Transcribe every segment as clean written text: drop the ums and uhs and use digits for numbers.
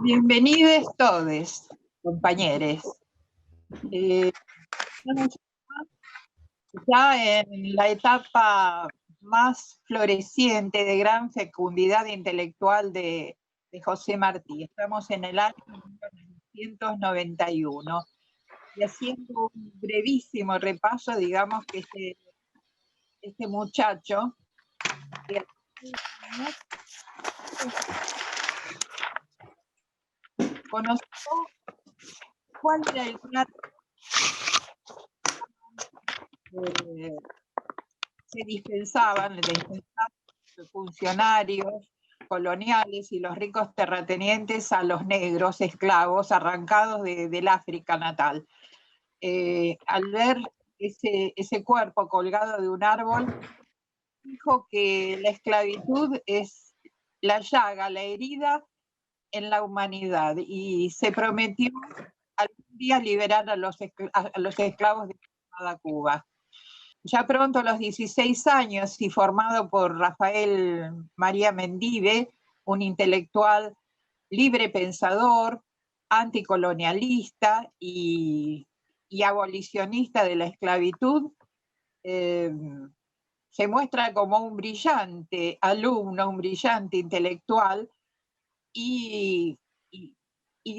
Bienvenidos todos, compañeros. Estamos ya en la etapa más floreciente de gran fecundidad intelectual de José Martí. Estamos en el año 1991. Y haciendo un brevísimo repaso, digamos que este muchacho de conoció cuál era el plan se dispensaban los funcionarios coloniales y los ricos terratenientes a los negros esclavos arrancados del África natal. Al ver ese cuerpo colgado de un árbol, dijo que la esclavitud es la llaga, la herida en la humanidad, y se prometió algún día liberar a los esclavos de Cuba. Ya pronto, a los 16 años, y formado por Rafael María Mendive, un intelectual libre pensador, anticolonialista y abolicionista de la esclavitud, se muestra como un brillante alumno, un brillante intelectual y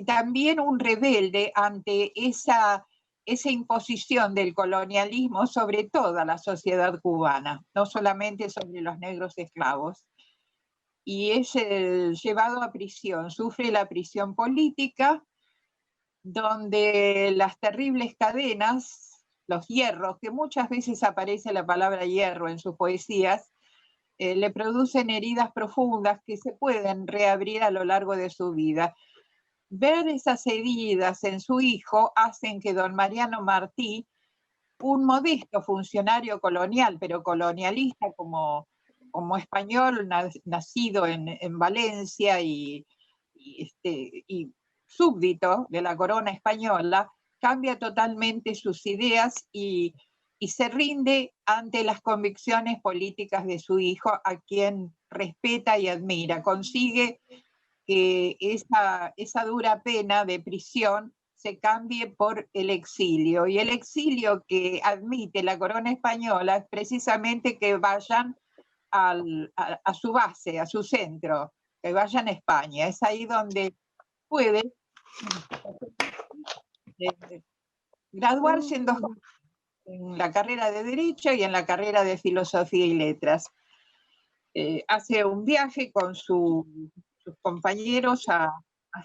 también un rebelde ante esa imposición del colonialismo sobre toda la sociedad cubana, no solamente sobre los negros esclavos. Y es llevado a prisión, sufre la prisión política, donde las terribles cadenas, los hierros, que muchas veces aparece la palabra hierro en sus poesías, le producen heridas profundas que se pueden reabrir a lo largo de su vida. Ver esas heridas en su hijo hacen que don Mariano Martí, un modesto funcionario colonial, pero colonialista como español, nacido en Valencia y súbdito de la corona española, cambia totalmente sus ideas y se rinde ante las convicciones políticas de su hijo, a quien respeta y admira. Consigue que esa dura pena de prisión se cambie por el exilio. Y el exilio que admite la corona española es precisamente que vayan a su base, a su centro, que vayan a España. Es ahí donde puede graduarse en la carrera de Derecho y en la carrera de Filosofía y Letras. Hace un viaje con sus compañeros a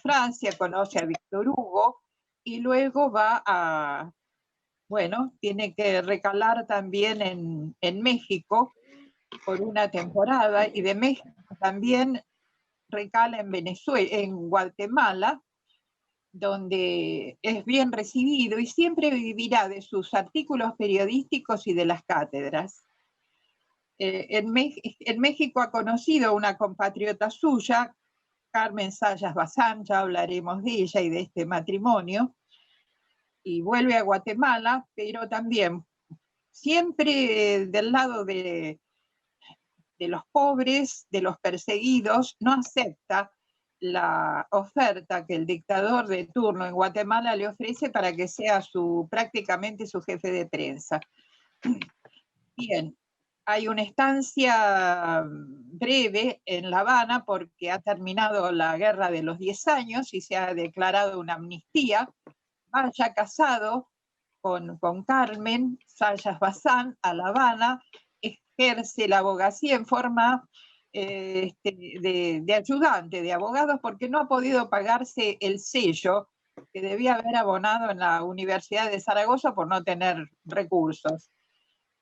Francia, conoce a Víctor Hugo y luego tiene que recalar también en México por una temporada, y de México también recala en Venezuela, en Guatemala, donde es bien recibido y siempre vivirá de sus artículos periodísticos y de las cátedras. En México ha conocido a una compatriota suya, Carmen Zayas Bazán, ya hablaremos de ella y de este matrimonio, y vuelve a Guatemala, pero también siempre del lado de los pobres, de los perseguidos. No acepta la oferta que el dictador de turno en Guatemala le ofrece para que sea prácticamente su jefe de prensa. Bien, hay una estancia breve en La Habana porque ha terminado la guerra de los 10 años y se ha declarado una amnistía. Va ya casado con Carmen Zayas Bazán a La Habana, ejerce la abogacía en forma de ayudante de abogados, porque no ha podido pagarse el sello que debía haber abonado en la Universidad de Zaragoza por no tener recursos.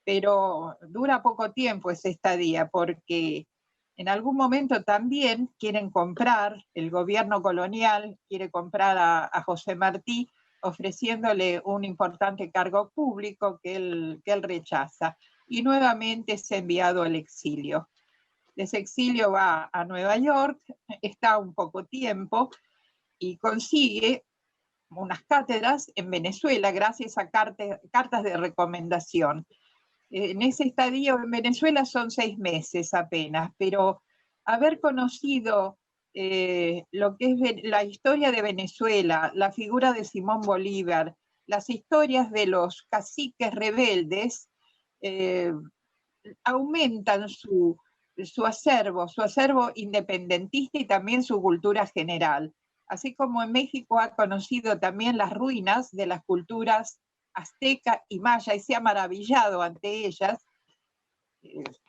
Pero dura poco tiempo esa estadía, porque en algún momento también quieren comprar, el gobierno colonial quiere comprar a José Martí, ofreciéndole un importante cargo público que él rechaza, y nuevamente es enviado al exilio. De ese exilio va a Nueva York, está un poco tiempo y consigue unas cátedras en Venezuela gracias a cartas de recomendación. En ese estadio en Venezuela son 6 meses apenas, pero haber conocido lo que es la historia de Venezuela, la figura de Simón Bolívar, las historias de los caciques rebeldes, aumentan su acervo independentista y también su cultura general. Así como en México ha conocido también las ruinas de las culturas azteca y maya y se ha maravillado ante ellas,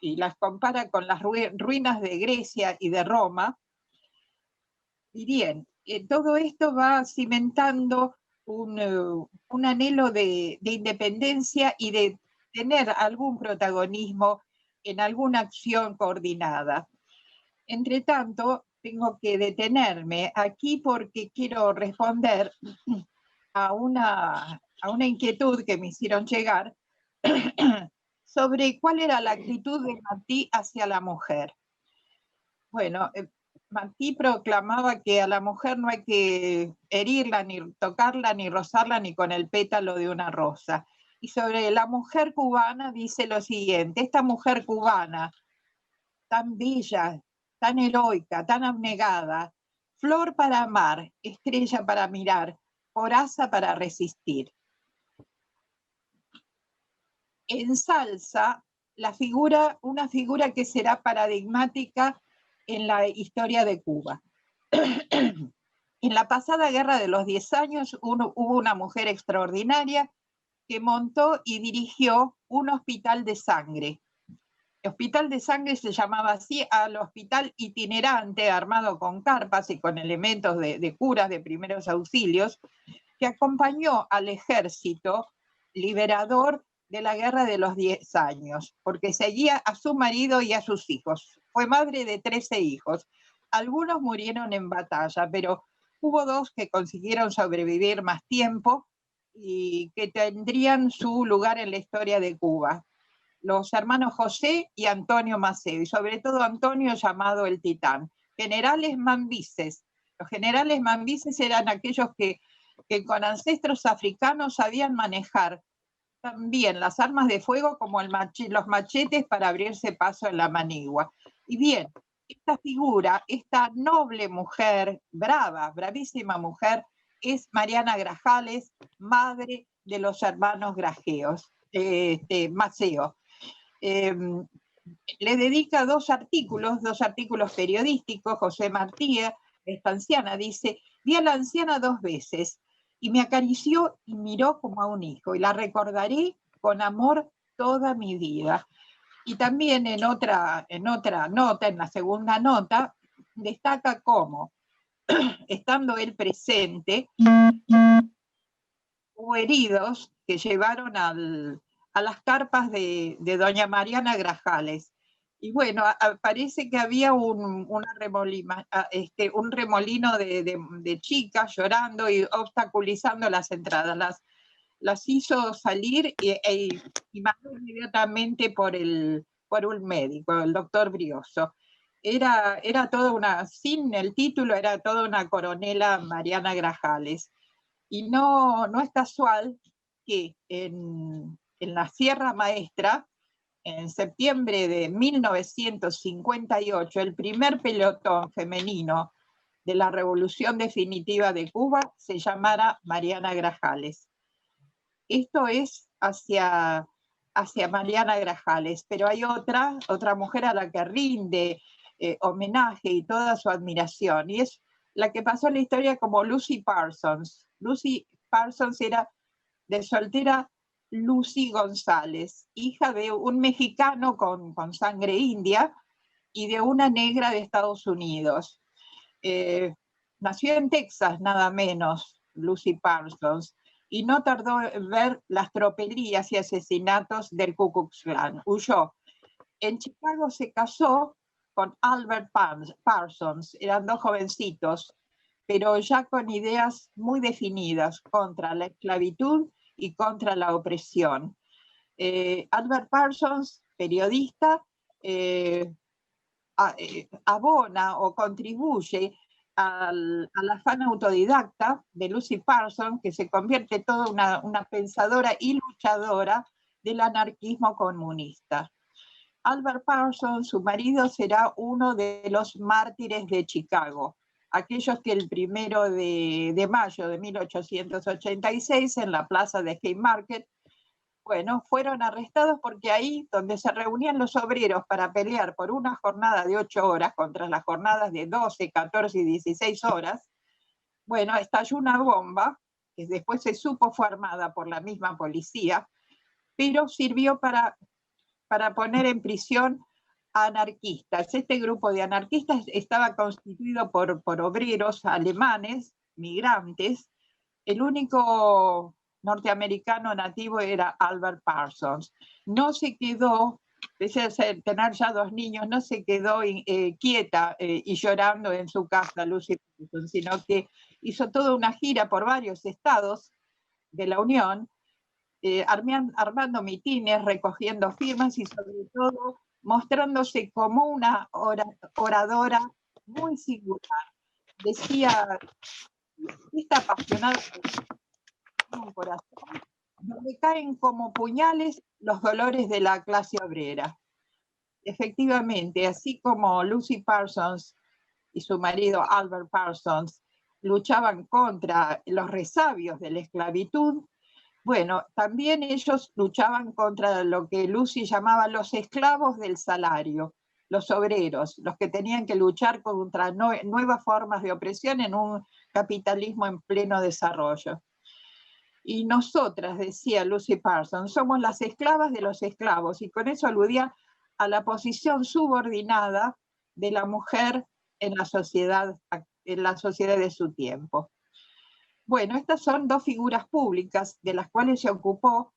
y las compara con las ruinas de Grecia y de Roma. Y bien, todo esto va cimentando un anhelo de independencia y de tener algún protagonismo en alguna acción coordinada. Entre tanto, tengo que detenerme aquí porque quiero responder a una inquietud que me hicieron llegar sobre cuál era la actitud de Martí hacia la mujer. Bueno, Martí proclamaba que a la mujer no hay que herirla, ni tocarla, ni rozarla, ni con el pétalo de una rosa. Y sobre la mujer cubana dice lo siguiente: esta mujer cubana, tan bella, tan heroica, tan abnegada, flor para amar, estrella para mirar, coraza para resistir. Ensalza una figura que será paradigmática en la historia de Cuba. En la pasada guerra de los 10 años hubo una mujer extraordinaria que montó y dirigió un hospital de sangre. El hospital de sangre se llamaba así al hospital itinerante, armado con carpas y con elementos de curas de primeros auxilios, que acompañó al ejército liberador de la guerra de los 10 años, porque seguía a su marido y a sus hijos. Fue madre de 13 hijos. Algunos murieron en batalla, pero hubo 2 que consiguieron sobrevivir más tiempo y que tendrían su lugar en la historia de Cuba: los hermanos José y Antonio Maceo, y sobre todo Antonio, llamado el Titán. Generales mambises. Los generales mambises eran aquellos que con ancestros africanos sabían manejar también las armas de fuego como los machetes para abrirse paso en la manigua. Y bien, esta figura, esta noble mujer, bravísima mujer, es Mariana Grajales, madre de los hermanos Grajeos, Maceo. Le dedica 2 artículos periodísticos. José Martí, esta anciana, dice: vi a la anciana 2 veces y me acarició y miró como a un hijo, y la recordaré con amor toda mi vida. Y también en otra nota, en la segunda nota, destaca cómo, estando él presente, hubo heridos que llevaron a las carpas de doña Mariana Grajales. Y bueno, parece que había un remolino de chicas llorando y obstaculizando las entradas. Las hizo salir y mandó inmediatamente por un médico, el doctor Brioso. Era toda sin el título, era toda una coronela Mariana Grajales. Y no es casual que en la Sierra Maestra, en septiembre de 1958, el primer pelotón femenino de la Revolución Definitiva de Cuba se llamara Mariana Grajales. Esto es hacia Mariana Grajales, pero hay otra mujer a la que rinde homenaje y toda su admiración, y es la que pasó la historia como Lucy Parsons. Lucy Parsons era de soltera Lucy González, hija de un mexicano con sangre india y de una negra de Estados Unidos. Nació en Texas, nada menos, Lucy Parsons, y no tardó en ver las tropelías y asesinatos del Ku Klux Klan. Huyó. En Chicago se casó con Albert Parsons, eran 2 jovencitos, pero ya con ideas muy definidas contra la esclavitud y contra la opresión. Albert Parsons, periodista, abona o contribuye al afán autodidacta de Lucy Parsons, que se convierte toda una pensadora y luchadora del anarquismo comunista. Albert Parsons, su marido, será uno de los mártires de Chicago. aquellos que el 1 de mayo de 1886 en la plaza de Haymarket, bueno, fueron arrestados porque ahí donde se reunían los obreros para pelear por una jornada de 8 horas contra las jornadas de 12, 14 y 16 horas, bueno, estalló una bomba, que después se supo fue armada por la misma policía, pero sirvió para poner en prisión a anarquistas. Este grupo de anarquistas estaba constituido por obreros alemanes, migrantes. El único norteamericano nativo era Albert Parsons. No se quedó, pese a tener ya 2 niños, no se quedó quieta y llorando en su casa, Lucy Parsons, sino que hizo toda una gira por varios estados de la Unión, armando mitines, recogiendo firmas y sobre todo mostrándose como una oradora muy singular. Decía, está apasionada por un corazón, donde caen como puñales los dolores de la clase obrera. Efectivamente, así como Lucy Parsons y su marido Albert Parsons luchaban contra los resabios de la esclavitud, bueno, también ellos luchaban contra lo que Lucy llamaba los esclavos del salario, los obreros, los que tenían que luchar contra nuevas formas de opresión en un capitalismo en pleno desarrollo. Y nosotras, decía Lucy Parsons, somos las esclavas de los esclavos, y con eso aludía a la posición subordinada de la mujer en la sociedad de su tiempo. Bueno, estas son 2 figuras públicas de las cuales se ocupó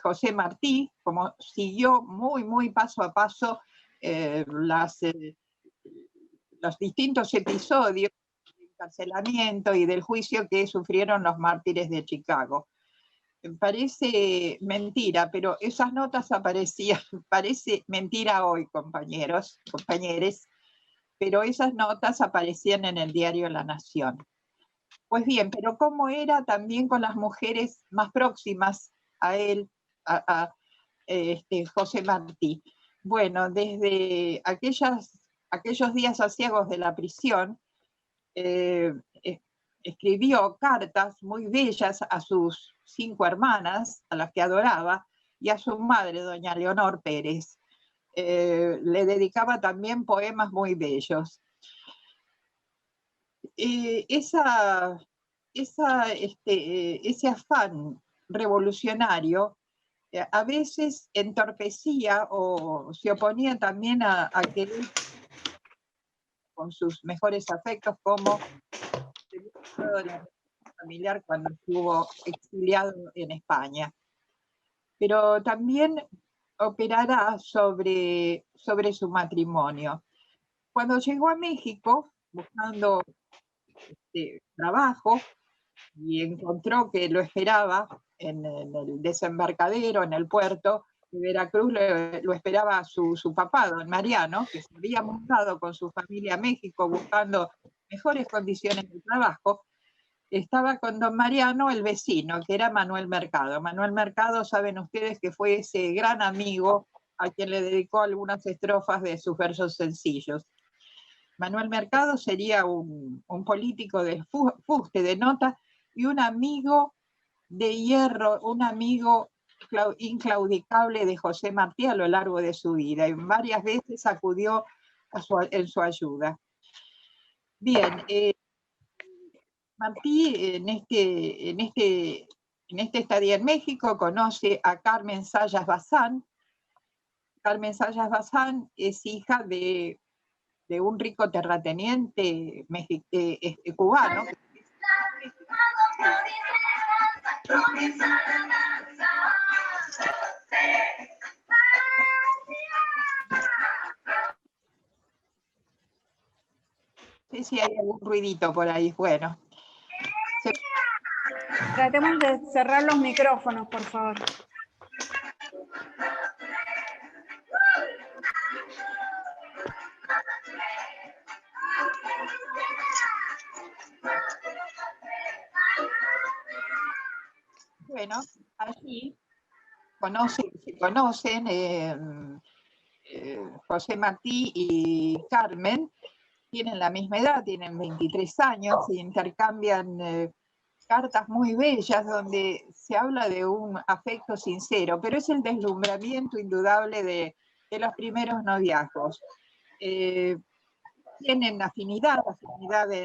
José Martí, como siguió muy paso a paso los distintos episodios del encarcelamiento y del juicio que sufrieron los mártires de Chicago. Parece mentira, pero esas notas aparecían, parece mentira hoy, compañeros, compañeres, pero esas notas aparecían en el diario La Nación. Pues bien, pero ¿cómo era también con las mujeres más próximas a él, José Martí? Bueno, desde aquellos días aciagos de la prisión, escribió cartas muy bellas a sus 5 hermanas, a las que adoraba, y a su madre, doña Leonor Pérez. Le dedicaba también poemas muy bellos. Ese afán revolucionario a veces entorpecía o se oponía también a que él, con sus mejores afectos, como la familiar cuando estuvo exiliado en España. Pero también operará sobre su matrimonio. Cuando llegó a México, buscando trabajo, y encontró que lo esperaba en el desembarcadero, en el puerto de Veracruz, lo esperaba su papá, don Mariano, que se había mudado con su familia a México buscando mejores condiciones de trabajo. Estaba con don Mariano, el vecino, que era Manuel Mercado. Manuel Mercado, saben ustedes que fue ese gran amigo a quien le dedicó algunas estrofas de sus versos sencillos. Manuel Mercado sería un político de fuste, de nota, y un amigo de hierro, un amigo inclaudicable de José Martí a lo largo de su vida, y varias veces acudió en su ayuda. Bien, Martí en esta estadía en México conoce a Carmen Zayas Bazán. Carmen Zayas Bazán es hija de un rico terrateniente cubano. No sé si hay algún ruidito por ahí. Bueno. Tratemos de cerrar los micrófonos, por favor. Bueno, allí se conocen José Martí y Carmen tienen la misma edad, tienen 23 años, y intercambian cartas muy bellas donde se habla de un afecto sincero, pero es el deslumbramiento indudable de los primeros noviazgos. Tienen afinidad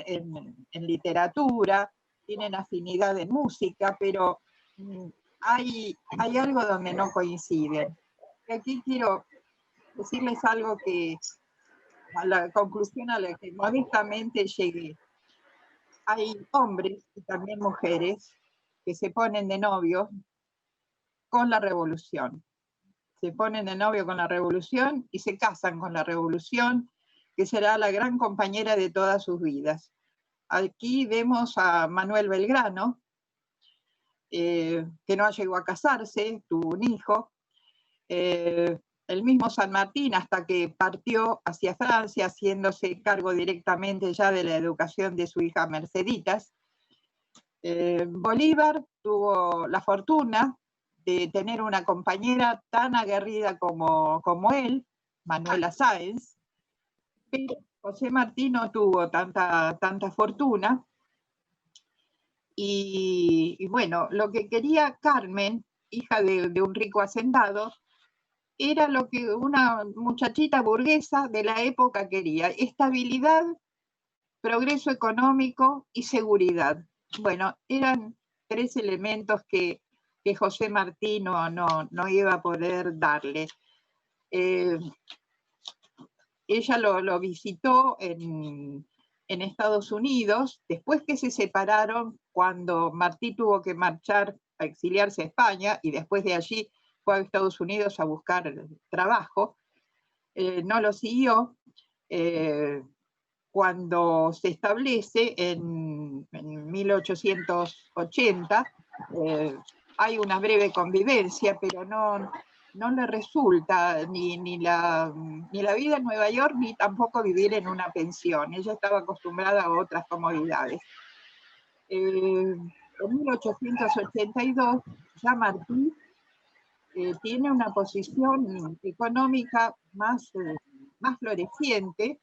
en literatura, tienen afinidad en música, pero hay algo donde no coinciden. Y aquí quiero decirles algo que, a la conclusión a la que modestamente llegué. Hay hombres y también mujeres que se ponen de novio con la revolución. Se ponen de novio con la revolución y se casan con la revolución, que será la gran compañera de todas sus vidas. Aquí vemos a Manuel Belgrano, que no llegó a casarse, tuvo un hijo. El mismo San Martín, hasta que partió hacia Francia, haciéndose cargo directamente ya de la educación de su hija Merceditas. Bolívar tuvo la fortuna de tener una compañera tan aguerrida como él, Manuela Sáenz, pero José Martí no tuvo tanta fortuna. Y bueno, lo que quería Carmen, hija de un rico hacendado, era lo que una muchachita burguesa de la época quería: estabilidad, progreso económico y seguridad. Bueno, eran tres elementos que José Martí no iba a poder darle. Ella lo visitó en Estados Unidos, después que se separaron, cuando Martí tuvo que marchar a exiliarse a España, y después de allí fue a Estados Unidos a buscar trabajo. No lo siguió. Cuando se establece en 1880, hay una breve convivencia, pero no le resulta ni la vida en Nueva York, ni tampoco vivir en una pensión. Ella estaba acostumbrada a otras comodidades. En 1882, ya Martí tiene una posición económica más floreciente,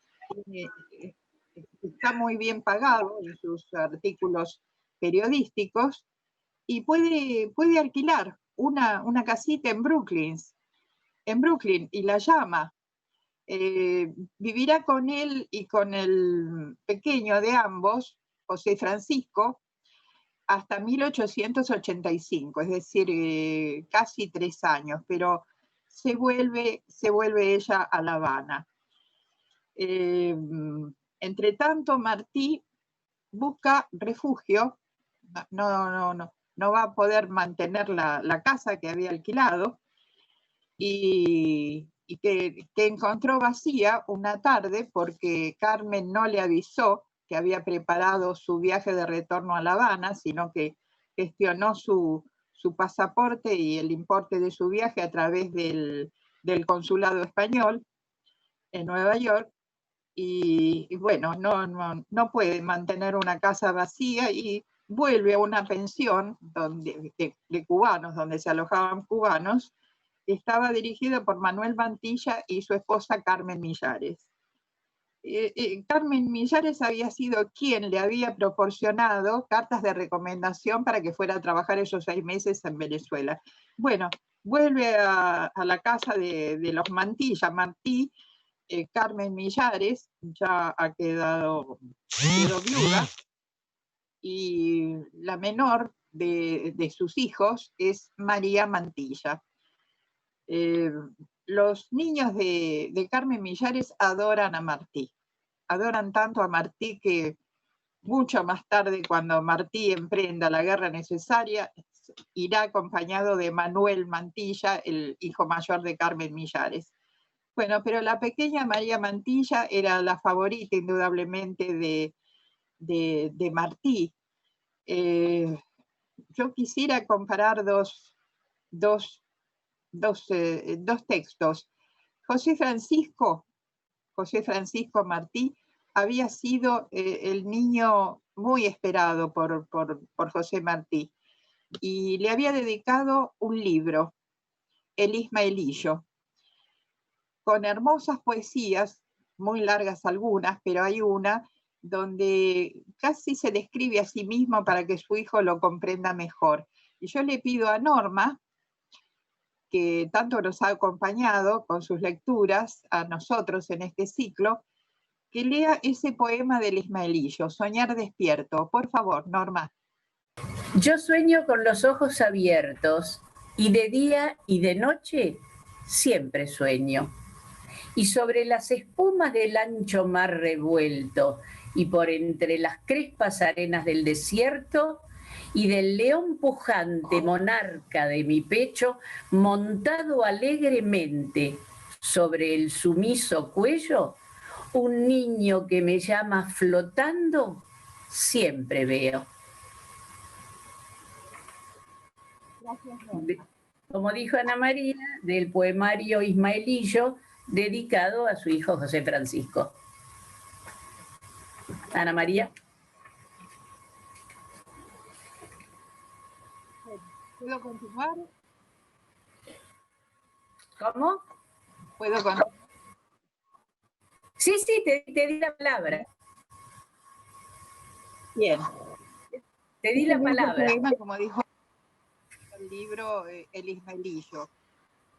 está muy bien pagado en sus artículos periodísticos, y puede alquilar una casita en Brooklyn, y la llama. Vivirá con él y con el pequeño de ambos, José Francisco, hasta 1885, es decir, casi 3 años, pero se vuelve ella a La Habana. Entre tanto, Martí busca refugio, no va a poder mantener la casa que había alquilado, y que encontró vacía una tarde porque Carmen no le avisó que había preparado su viaje de retorno a La Habana, sino que gestionó su pasaporte y el importe de su viaje a través del consulado español en Nueva York. Y bueno, no puede mantener una casa vacía y vuelve a una pensión de cubanos, donde se alojaban cubanos. Estaba dirigido por Manuel Mantilla y su esposa Carmen Millares. Carmen Millares había sido quien le había proporcionado cartas de recomendación para que fuera a trabajar esos 6 meses en Venezuela. Bueno, vuelve a la casa de los Mantilla, Martí. Carmen Millares ya quedó viuda, y la menor de sus hijos es María Mantilla. Los niños de Carmen Millares adoran a Martí. Adoran tanto a Martí que mucho más tarde, cuando Martí emprenda la guerra necesaria, irá acompañado de Manuel Mantilla, el hijo mayor de Carmen Millares. Bueno, pero la pequeña María Mantilla era la favorita indudablemente de Martí. Yo quisiera comparar dos textos. José Francisco Martí había sido el niño muy esperado por José Martí, y le había dedicado un libro, El Ismaelillo. con hermosas poesías, muy largas algunas, pero hay una donde casi se describe a sí mismo para que su hijo lo comprenda mejor. Y yo le pido a Norma, que tanto nos ha acompañado con sus lecturas a nosotros en este ciclo, que lea ese poema del Ismaelillo, Soñar despierto. Por favor, Norma. Yo sueño con los ojos abiertos y de día y de noche siempre sueño. Y sobre las espumas del ancho mar revuelto y por entre las crespas arenas del desierto y del león pujante monarca de mi pecho, montado alegremente sobre el sumiso cuello, un niño que me llama flotando, siempre veo. Gracias, Norma. Como dijo Ana María, del poemario Ismaelillo, dedicado a su hijo José Francisco. Ana María. ¿Puedo continuar? ¿Cómo? ¿Puedo continuar? Sí, te di la palabra. Bien. Te di la palabra. Poema, como dijo el libro El Ismaelillo.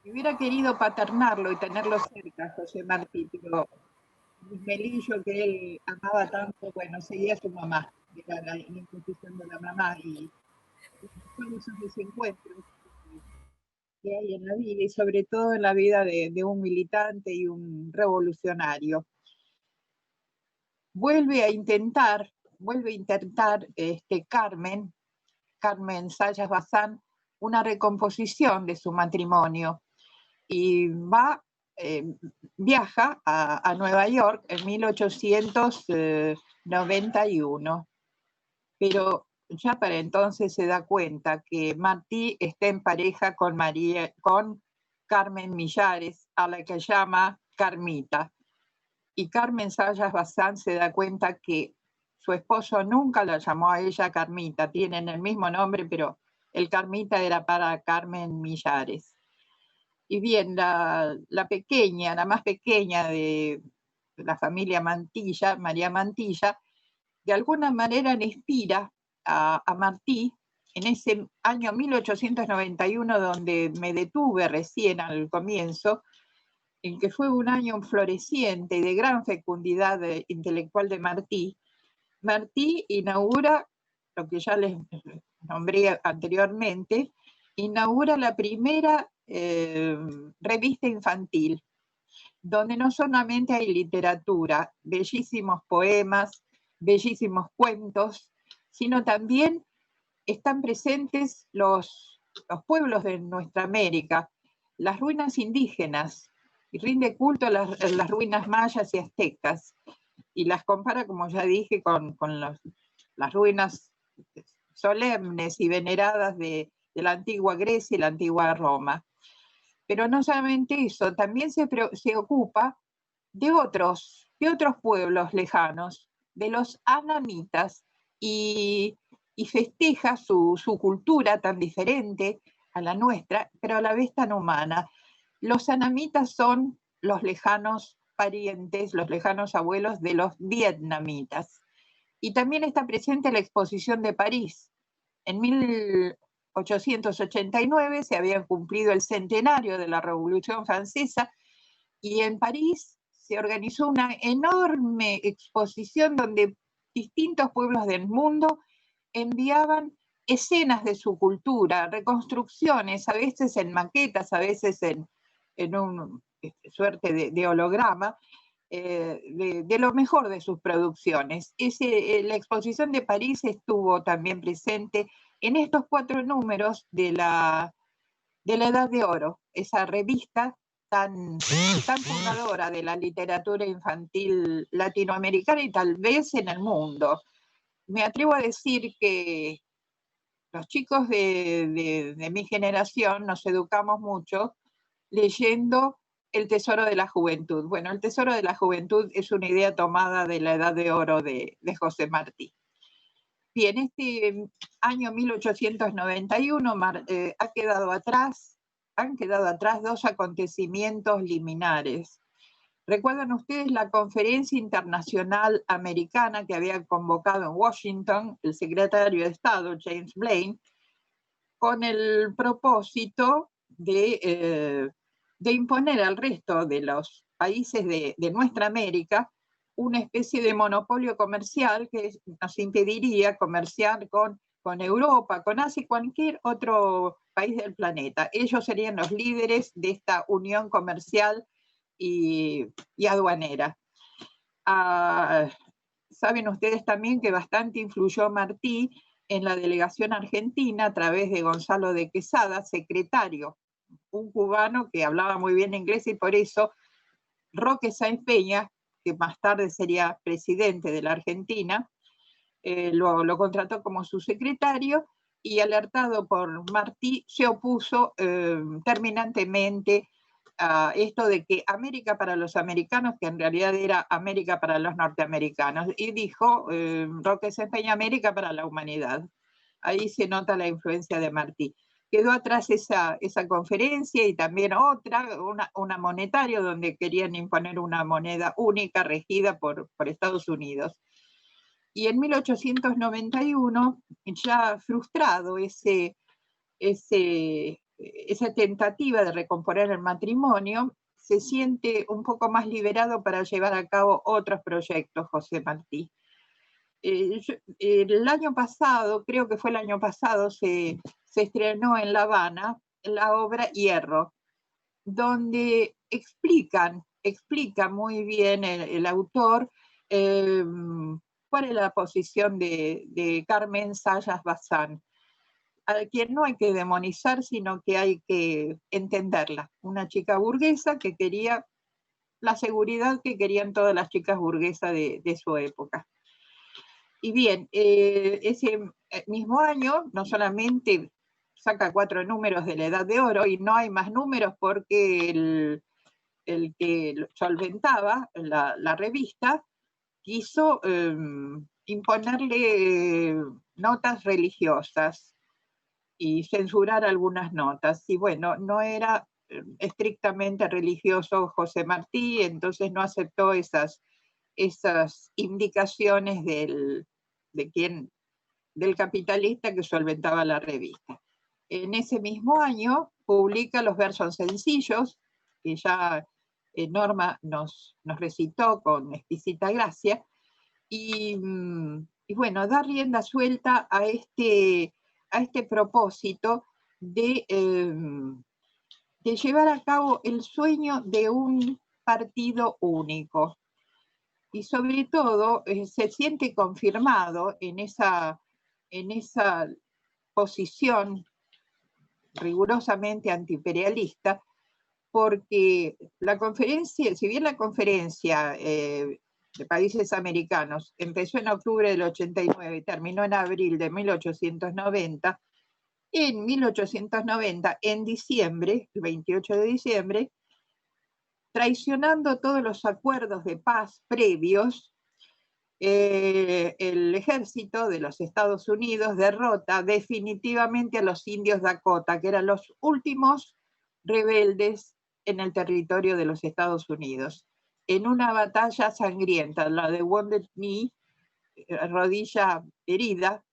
Si hubiera querido paternarlo y tenerlo cerca, José Martí, pero el Ismaelillo que él amaba tanto, bueno, seguía a su mamá, era la institución de la mamá, y son esos desencuentros que hay en la vida, y sobre todo en la vida de un militante y un revolucionario. Vuelve a intentar Carmen Zayas Bazán, una recomposición de su matrimonio, y viaja a Nueva York en 1891, pero ya para entonces se da cuenta que Martí está en pareja con Carmen Millares, a la que llama Carmita, y Carmen Zayas Bazán se da cuenta que su esposo nunca la llamó a ella Carmita, tienen el mismo nombre, pero el Carmita era para Carmen Millares. Y bien, la más pequeña de la familia Mantilla, María Mantilla, de alguna manera le inspira a Martí en ese año 1891, donde me detuve recién al comienzo, en que fue un año floreciente y de gran fecundidad intelectual de Martí. Martí inaugura, lo que ya les nombré anteriormente, inaugura la primera revista infantil, donde no solamente hay literatura, bellísimos poemas, bellísimos cuentos, sino también están presentes los pueblos de nuestra América, las ruinas indígenas, y rinde culto a las ruinas mayas y aztecas, y las compara, como ya dije, con las ruinas solemnes y veneradas de la antigua Grecia y la antigua Roma. Pero no solamente eso, también se ocupa de otros pueblos lejanos, de los anamitas, y festeja su cultura tan diferente a la nuestra, pero a la vez tan humana. Los anamitas son los lejanos parientes, los lejanos abuelos de los vietnamitas. Y también está presente la Exposición de París. En 1889 se había cumplido el centenario de la Revolución Francesa, y en París se organizó una enorme exposición donde distintos pueblos del mundo enviaban escenas de su cultura, reconstrucciones, a veces en maquetas, a veces en una suerte de holograma, de lo mejor de sus producciones. La exposición de París estuvo también presente en estos 4 números de la Edad de Oro, esa revista tan fundadora de la literatura infantil latinoamericana y tal vez en el mundo. Me atrevo a decir que los chicos de mi generación nos educamos mucho leyendo El Tesoro de la Juventud. Bueno, El Tesoro de la Juventud es una idea tomada de la Edad de Oro de José Martí. Bien, este año 1891 han quedado atrás 2 acontecimientos liminares. ¿Recuerdan ustedes la conferencia internacional americana que había convocado en Washington el secretario de Estado, James Blaine, con el propósito de imponer al resto de los países de nuestra América una especie de monopolio comercial que nos impediría comerciar con Europa, con Asia y cualquier otro país del planeta? Ellos serían los líderes de esta unión comercial y aduanera. Saben ustedes también que bastante influyó Martí en la delegación argentina a través de Gonzalo de Quesada, secretario, un cubano que hablaba muy bien inglés, y por eso Roque Sáenz Peña, que más tarde sería presidente de la Argentina, lo contrató como su secretario, y alertado por Martí se opuso terminantemente a esto de que América para los americanos, que en realidad era América para los norteamericanos, y dijo Roque Sáenz Peña, América para la humanidad. Ahí se nota la influencia de Martí. Quedó atrás esa conferencia y también otra, una monetaria, donde querían imponer una moneda única regida por Estados Unidos. Y en 1891, ya frustrado esa tentativa de recomponer el matrimonio, se siente un poco más liberado para llevar a cabo otros proyectos, José Martí. El año pasado, creo que fue el año pasado, se estrenó en La Habana la obra Hierro, donde explica muy bien el autor cuál es la posición de Carmen Zayas Bazán, a quien no hay que demonizar, sino que hay que entenderla. Una chica burguesa que quería la seguridad que querían todas las chicas burguesas de su época. Y bien, ese mismo año no solamente saca 4 números de la Edad de Oro, y no hay más números porque el que solventaba la revista quiso imponerle notas religiosas y censurar algunas notas. Y bueno, no era estrictamente religioso José Martí, entonces no aceptó esas indicaciones del capitalista que solventaba la revista. En ese mismo año publica Los versos sencillos, que ya Norma nos recitó con exquisita gracia, y bueno, da rienda suelta a este propósito de llevar a cabo el sueño de un partido único. Y sobre todo se siente confirmado en esa posición rigurosamente antiimperialista, porque la conferencia, si bien la conferencia de países americanos empezó en octubre del 89 y terminó en abril de 1890, en 1890, en diciembre, el 28 de diciembre, traicionando todos los acuerdos de paz previos, el ejército de los Estados Unidos derrota definitivamente a los indios Dakota, que eran los últimos rebeldes en el territorio de los Estados Unidos, en una batalla sangrienta, la de Wounded Knee, rodilla herida,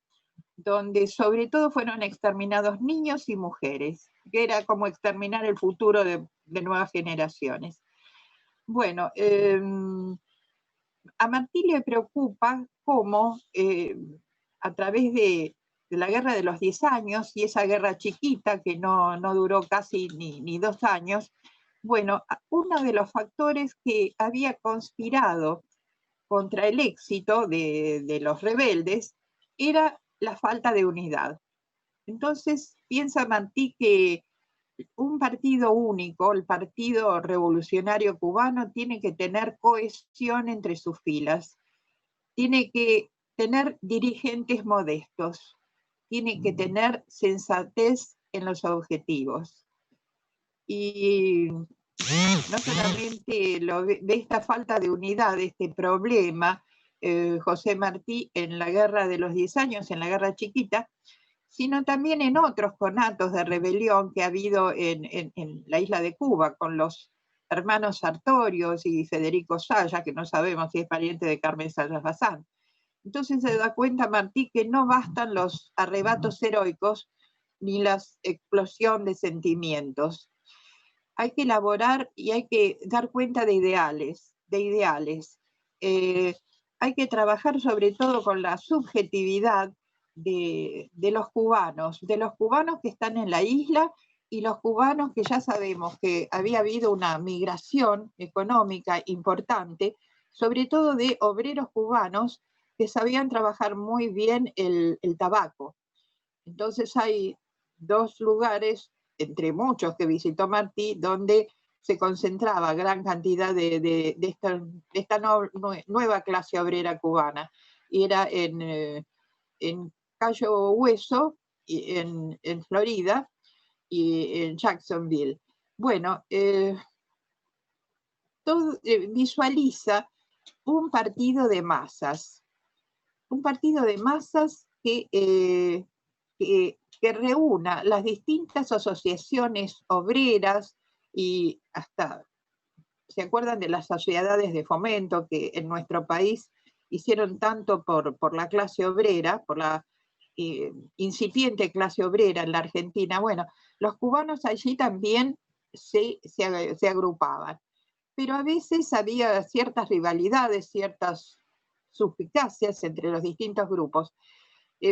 donde sobre todo fueron exterminados niños y mujeres, que era como exterminar el futuro de nuevas generaciones. Bueno, a Martí le preocupa cómo a través de la guerra de los 10 años, y esa guerra chiquita que no duró casi ni 2 años, bueno, uno de los factores que había conspirado contra el éxito de los rebeldes era la falta de unidad. Entonces piensa Martí que un partido único, el Partido Revolucionario Cubano, tiene que tener cohesión entre sus filas, tiene que tener dirigentes modestos, tiene que tener sensatez en los objetivos. Y no solamente de esta falta de unidad, de este problema, José Martí en la guerra de los 10 años, en la guerra chiquita, sino también en otros conatos de rebelión que ha habido en la isla de Cuba, con los hermanos Sartorios y Federico Saya, que no sabemos si es pariente de Carmen Sayas Bazán. Entonces se da cuenta Martí que no bastan los arrebatos heroicos ni la explosión de sentimientos. Hay que elaborar y hay que dar cuenta de ideales. Hay que trabajar sobre todo con la subjetividad de los cubanos que están en la isla y los cubanos que ya sabemos que había habido una migración económica importante, sobre todo de obreros cubanos que sabían trabajar muy bien el tabaco. Entonces hay dos lugares, entre muchos que visitó Martí, donde se concentraba gran cantidad de esta nueva clase obrera cubana. Y era en Cayo Hueso, en Florida, y en Jacksonville. Bueno, todo visualiza un partido de masas que reúna las distintas asociaciones obreras y hasta, ¿se acuerdan de las sociedades de fomento que en nuestro país hicieron tanto por la clase obrera, por la incipiente clase obrera en la Argentina? Bueno, los cubanos allí también se agrupaban, pero a veces había ciertas rivalidades, ciertas suspicacias entre los distintos grupos.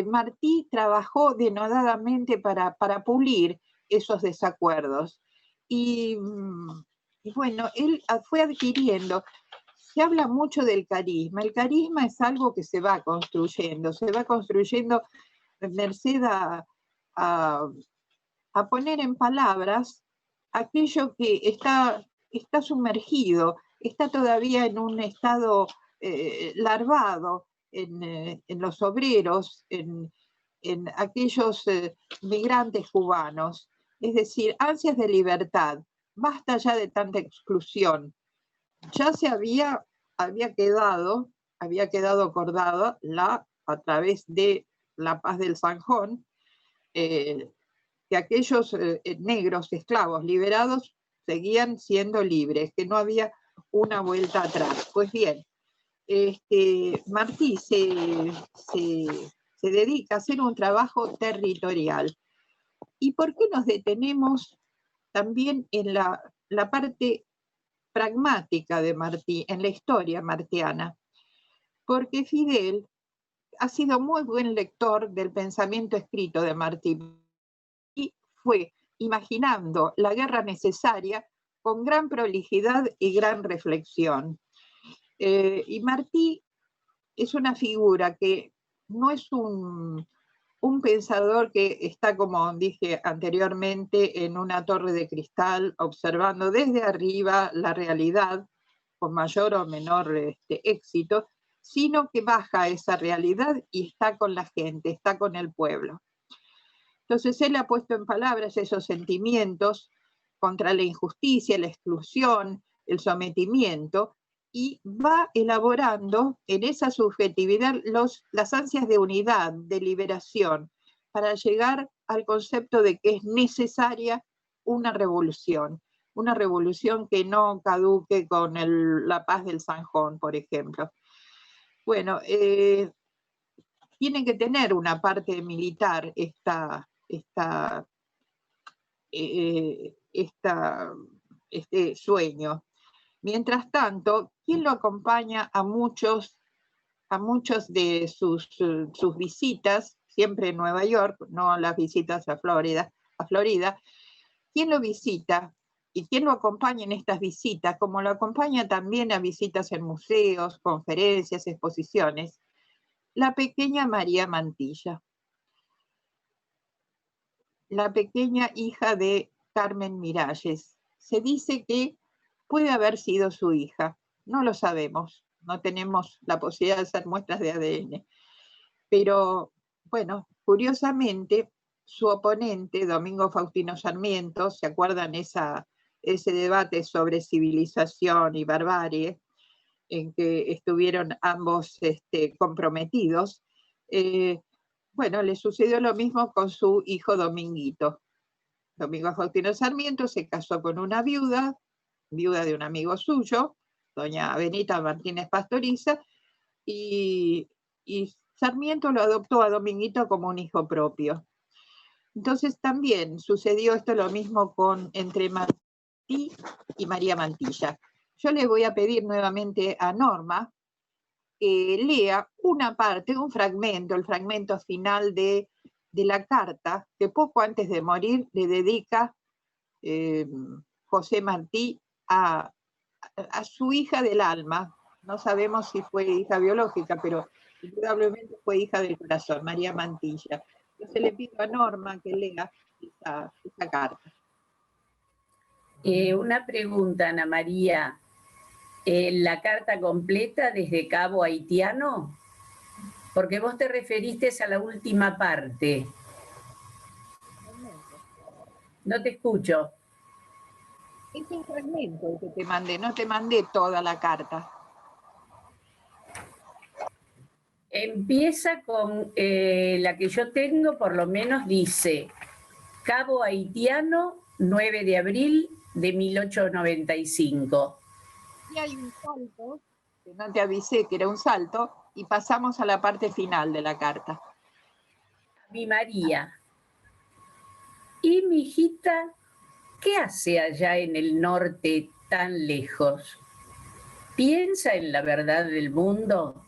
Martí trabajó denodadamente para pulir esos desacuerdos y bueno, él fue adquiriendo. Se habla mucho del carisma. El carisma es algo que se va construyendo merced a poner en palabras aquello que está sumergido, está todavía en un estado larvado en los obreros, en aquellos migrantes cubanos. Es decir, ansias de libertad, basta ya de tanta exclusión. Ya se había quedado acordado a través de la paz del Zanjón, que aquellos negros esclavos liberados seguían siendo libres, que no había una vuelta atrás. Pues bien, Martí se dedica a hacer un trabajo territorial. ¿Y por qué nos detenemos también en la parte pragmática de Martí, en la historia martiana? Porque Fidel ha sido muy buen lector del pensamiento escrito de Martí y fue imaginando la guerra necesaria con gran prolijidad y gran reflexión. Y Martí es una figura que no es un pensador que está, como dije anteriormente, en una torre de cristal observando desde arriba la realidad con mayor o menor éxito, sino que baja esa realidad y está con la gente, está con el pueblo. Entonces él ha puesto en palabras esos sentimientos contra la injusticia, la exclusión, el sometimiento, y va elaborando en esa subjetividad las ansias de unidad, de liberación, para llegar al concepto de que es necesaria una revolución que no caduque con la paz del Zanjón, por ejemplo. Bueno, tiene que tener una parte militar este sueño. Mientras tanto, ¿quién lo acompaña a muchos de sus visitas, siempre en Nueva York, no las visitas a Florida? ¿Quién lo visita y quién lo acompaña en estas visitas? Como lo acompaña también a visitas en museos, conferencias, exposiciones, la pequeña María Mantilla, la pequeña hija de Carmen Miralles. Se dice que puede haber sido su hija, no lo sabemos, no tenemos la posibilidad de hacer muestras de ADN. Pero, bueno, curiosamente, su oponente, Domingo Faustino Sarmiento, ¿se acuerdan ese debate sobre civilización y barbarie, en que estuvieron ambos comprometidos? Bueno, le sucedió lo mismo con su hijo Dominguito. Domingo Faustino Sarmiento se casó con una viuda, viuda de un amigo suyo, doña Benita Martínez Pastoriza, y Sarmiento lo adoptó a Dominguito como un hijo propio. Entonces también sucedió esto lo mismo entre Martí y María Mantilla. Yo le voy a pedir nuevamente a Norma que lea una parte, un fragmento, el fragmento final de la carta que poco antes de morir le dedica José Martí a su hija del alma. No sabemos si fue hija biológica, pero indudablemente fue hija del corazón, María Mantilla. Entonces le pido a Norma que lea esa carta. Una pregunta, Ana María. ¿La carta completa desde Cabo Haitiano? Porque vos te referiste a la última parte. No te escucho. Es un fragmento el que te mandé, no te mandé toda la carta. Empieza con la que yo tengo, por lo menos dice, Cabo Haitiano, 9 de abril de 1895. Y hay un salto, que no te avisé que era un salto, y pasamos a la parte final de la carta. Mi María. Y mi hijita, ¿qué hace allá en el norte tan lejos? ¿Piensa en la verdad del mundo?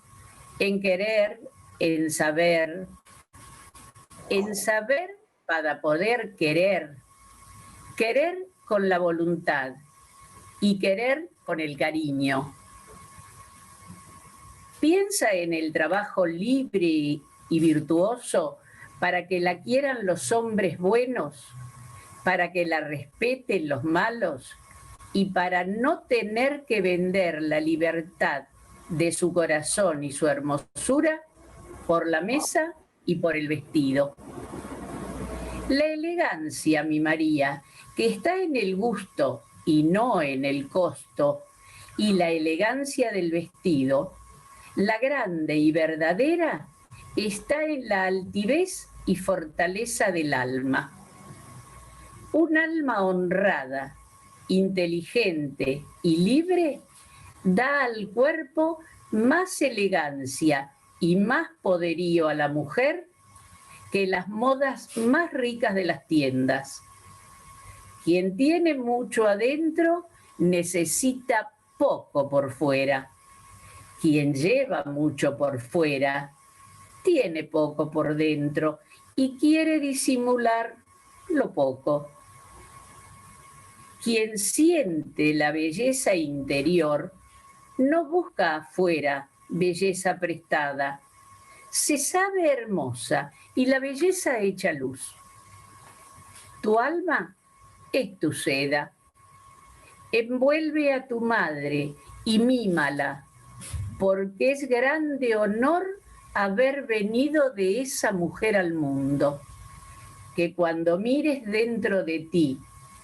En querer, en saber para poder querer, querer con la voluntad y querer con el cariño. Piensa en el trabajo libre y virtuoso para que la quieran los hombres buenos, para que la respeten los malos y para no tener que vender la libertad de su corazón y su hermosura por la mesa y por el vestido. La elegancia, mi María, que está en el gusto y no en el costo, y la elegancia del vestido, la grande y verdadera, está en la altivez y fortaleza del alma. Un alma honrada, inteligente y libre da al cuerpo más elegancia y más poderío a la mujer que las modas más ricas de las tiendas. Quien tiene mucho adentro necesita poco por fuera. Quien lleva mucho por fuera tiene poco por dentro y quiere disimular lo poco. Quien siente la belleza interior no busca afuera belleza prestada. Se sabe hermosa y la belleza echa luz. Tu alma es tu seda. Envuelve a tu madre y mímala, porque es grande honor haber venido de esa mujer al mundo. Que cuando mires dentro de ti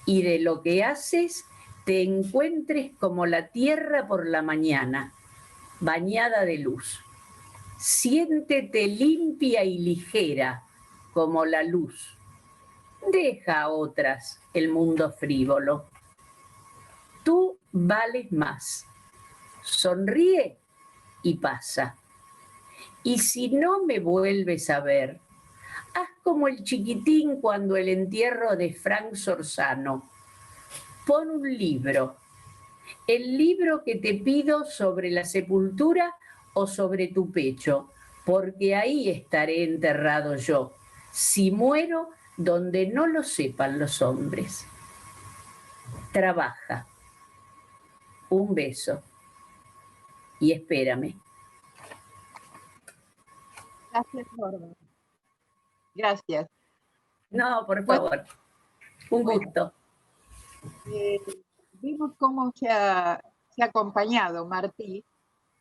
y de lo que haces, te encuentres como la tierra por la mañana, bañada de luz. Siéntete limpia y ligera como la luz. Deja a otras el mundo frívolo. Tú vales más. Sonríe y pasa. Y si no me vuelves a ver, haz como el chiquitín cuando el entierro de Frank Sorzano. Pon un libro, el libro que te pido sobre la sepultura o sobre tu pecho, porque ahí estaré enterrado yo, si muero donde no lo sepan los hombres. Trabaja. Un beso. Y espérame. Gracias, Norma. Gracias. No, por favor. Un gusto. Vimos cómo se ha acompañado Martí,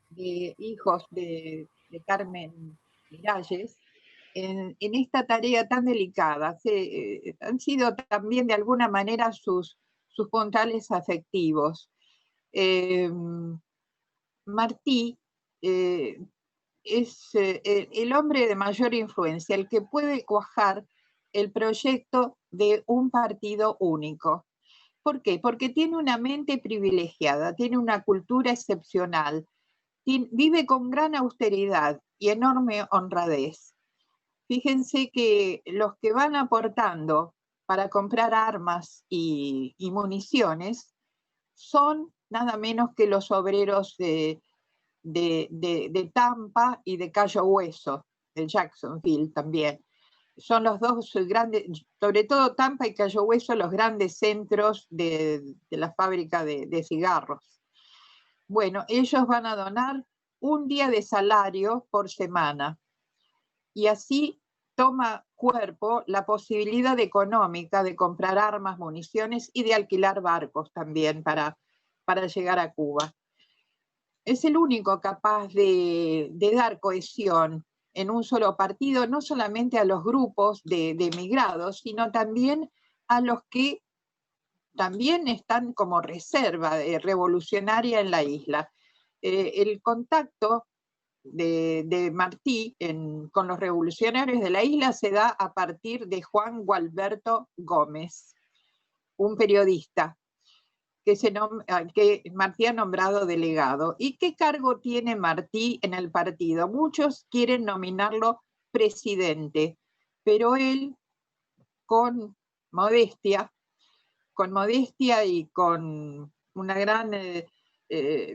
de hijos de Carmen Miralles, en esta tarea tan delicada. Han sido también de alguna manera sus puntales afectivos. Martí es el hombre de mayor influencia, el que puede cuajar el proyecto de un partido único. ¿Por qué? Porque tiene una mente privilegiada, tiene una cultura excepcional, vive con gran austeridad y enorme honradez. Fíjense que los que van aportando para comprar armas y municiones son nada menos que los obreros de Tampa y de Cayo Hueso, de Jacksonville también. Son los dos grandes, sobre todo Tampa y Cayo Hueso, los grandes centros de la fábrica de cigarros. Bueno, ellos van a donar un día de salario por semana y así toma cuerpo la posibilidad económica de comprar armas, municiones y de alquilar barcos también para llegar a Cuba. Es el único capaz de dar cohesión en un solo partido, no solamente a los grupos de emigrados, sino también a los que también están como reserva revolucionaria en la isla. El contacto de Martí con los revolucionarios de la isla se da a partir de Juan Gualberto Gómez, un periodista que Martí ha nombrado delegado. ¿Y qué cargo tiene Martí en el partido? Muchos quieren nominarlo presidente, pero él con modestia y con una gran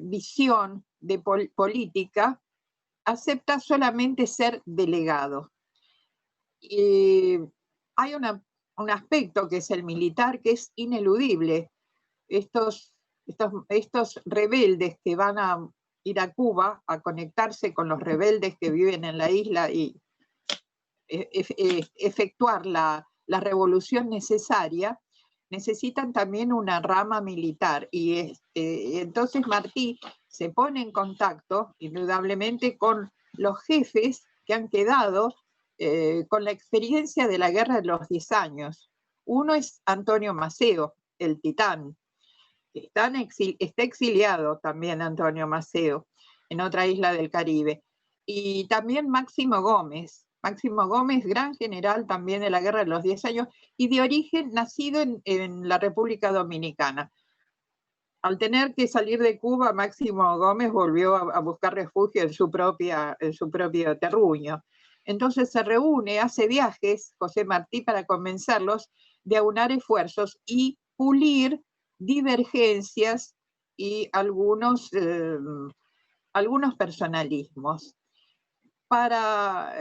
visión de política, acepta solamente ser delegado. Hay un aspecto que es el militar, que es ineludible. Estos rebeldes que van a ir a Cuba a conectarse con los rebeldes que viven en la isla y efectuar la revolución necesaria, necesitan también una rama militar. Y entonces Martí se pone en contacto, indudablemente, con los jefes que han quedado con la experiencia de la Guerra de los 10 años. Uno es Antonio Maceo, el titán. Está exiliado también Antonio Maceo, en otra isla del Caribe. Y también Máximo Gómez, gran general también de la Guerra de los 10 años y de origen nacido en la República Dominicana. Al tener que salir de Cuba, Máximo Gómez volvió a buscar refugio en su propio terruño. Entonces se reúne, hace viajes, José Martí, para convencerlos de aunar esfuerzos y pulir divergencias y algunos personalismos. Para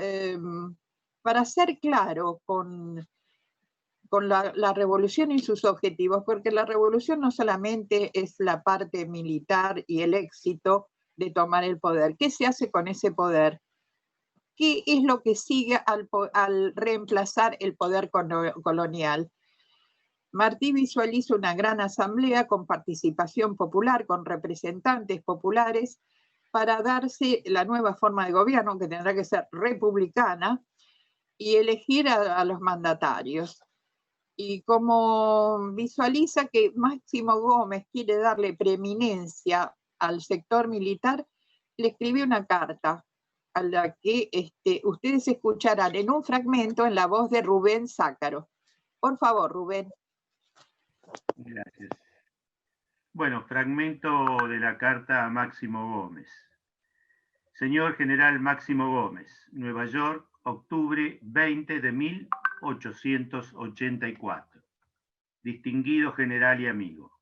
ser claro con la revolución y sus objetivos, porque la revolución no solamente es la parte militar y el éxito de tomar el poder. ¿Qué se hace con ese poder? ¿Qué es lo que sigue al reemplazar el poder colonial? Martí visualiza una gran asamblea con participación popular, con representantes populares, para darse la nueva forma de gobierno, que tendrá que ser republicana, y elegir a los mandatarios. Y como visualiza que Máximo Gómez quiere darle preeminencia al sector militar, le escribe una carta a la que ustedes escucharán en un fragmento en la voz de Rubén Zácaro. Por favor, Rubén. Gracias. Bueno, fragmento de la carta a Máximo Gómez. Señor General Máximo Gómez, Nueva York, octubre 20 de 1884. Distinguido general y amigo.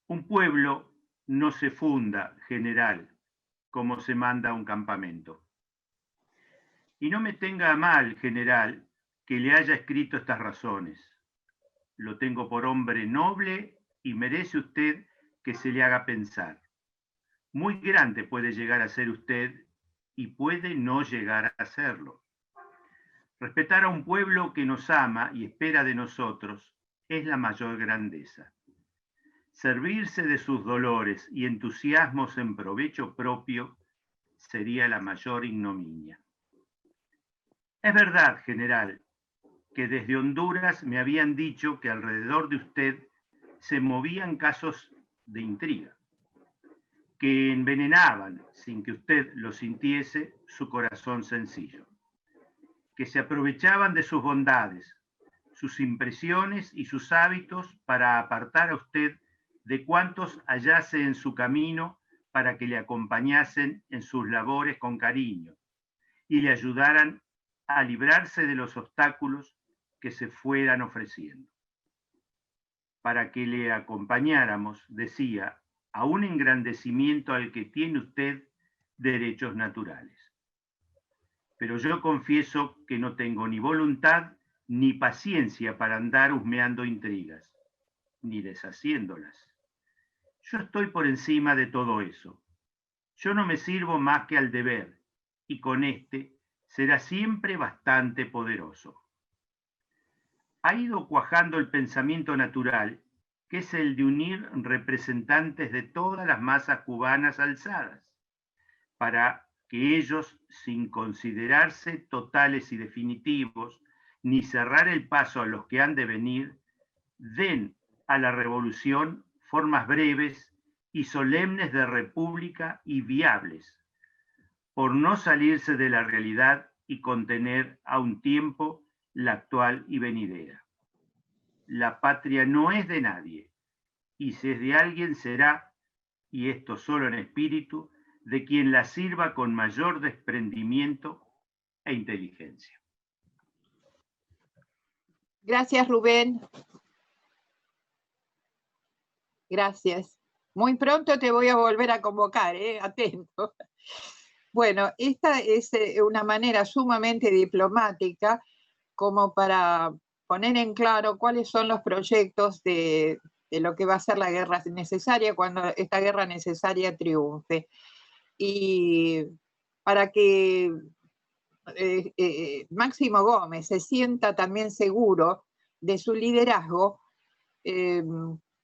Un pueblo no se funda, general, como se manda a un campamento. Y no me tenga a mal, general, que le haya escrito estas razones. Lo tengo por hombre noble y merece usted que se le haga pensar. Muy grande puede llegar a ser usted y puede no llegar a serlo. Respetar a un pueblo que nos ama y espera de nosotros es la mayor grandeza. Servirse de sus dolores y entusiasmos en provecho propio sería la mayor ignominia. Es verdad, general, que desde Honduras me habían dicho que alrededor de usted se movían casos de intriga, que envenenaban, sin que usted lo sintiese, su corazón sencillo, que se aprovechaban de sus bondades, sus impresiones y sus hábitos para apartar a usted de cuantos hallase en su camino para que le acompañasen en sus labores con cariño y le ayudaran a librarse de los obstáculos que se fueran ofreciendo. Para que le acompañáramos, decía, a un engrandecimiento al que tiene usted derechos naturales. Pero yo confieso que no tengo ni voluntad ni paciencia para andar husmeando intrigas, ni deshaciéndolas. Yo estoy por encima de todo eso. Yo no me sirvo más que al deber, y con este será siempre bastante poderoso. Ha ido cuajando el pensamiento natural, que es el de unir representantes de todas las masas cubanas alzadas, para que ellos, sin considerarse totales y definitivos, ni cerrar el paso a los que han de venir, den a la revolución formas breves y solemnes de república y viables, por no salirse de la realidad y contener a un tiempo la actual y venidera. La patria no es de nadie, y si es de alguien será, y esto solo en espíritu, de quien la sirva con mayor desprendimiento e inteligencia. Gracias, Rubén. Gracias. Muy pronto te voy a volver a convocar, atento. Bueno, esta es una manera sumamente diplomática como para poner en claro cuáles son los proyectos de lo que va a ser la guerra necesaria cuando esta guerra necesaria triunfe. Y para que Máximo Gómez se sienta también seguro de su liderazgo,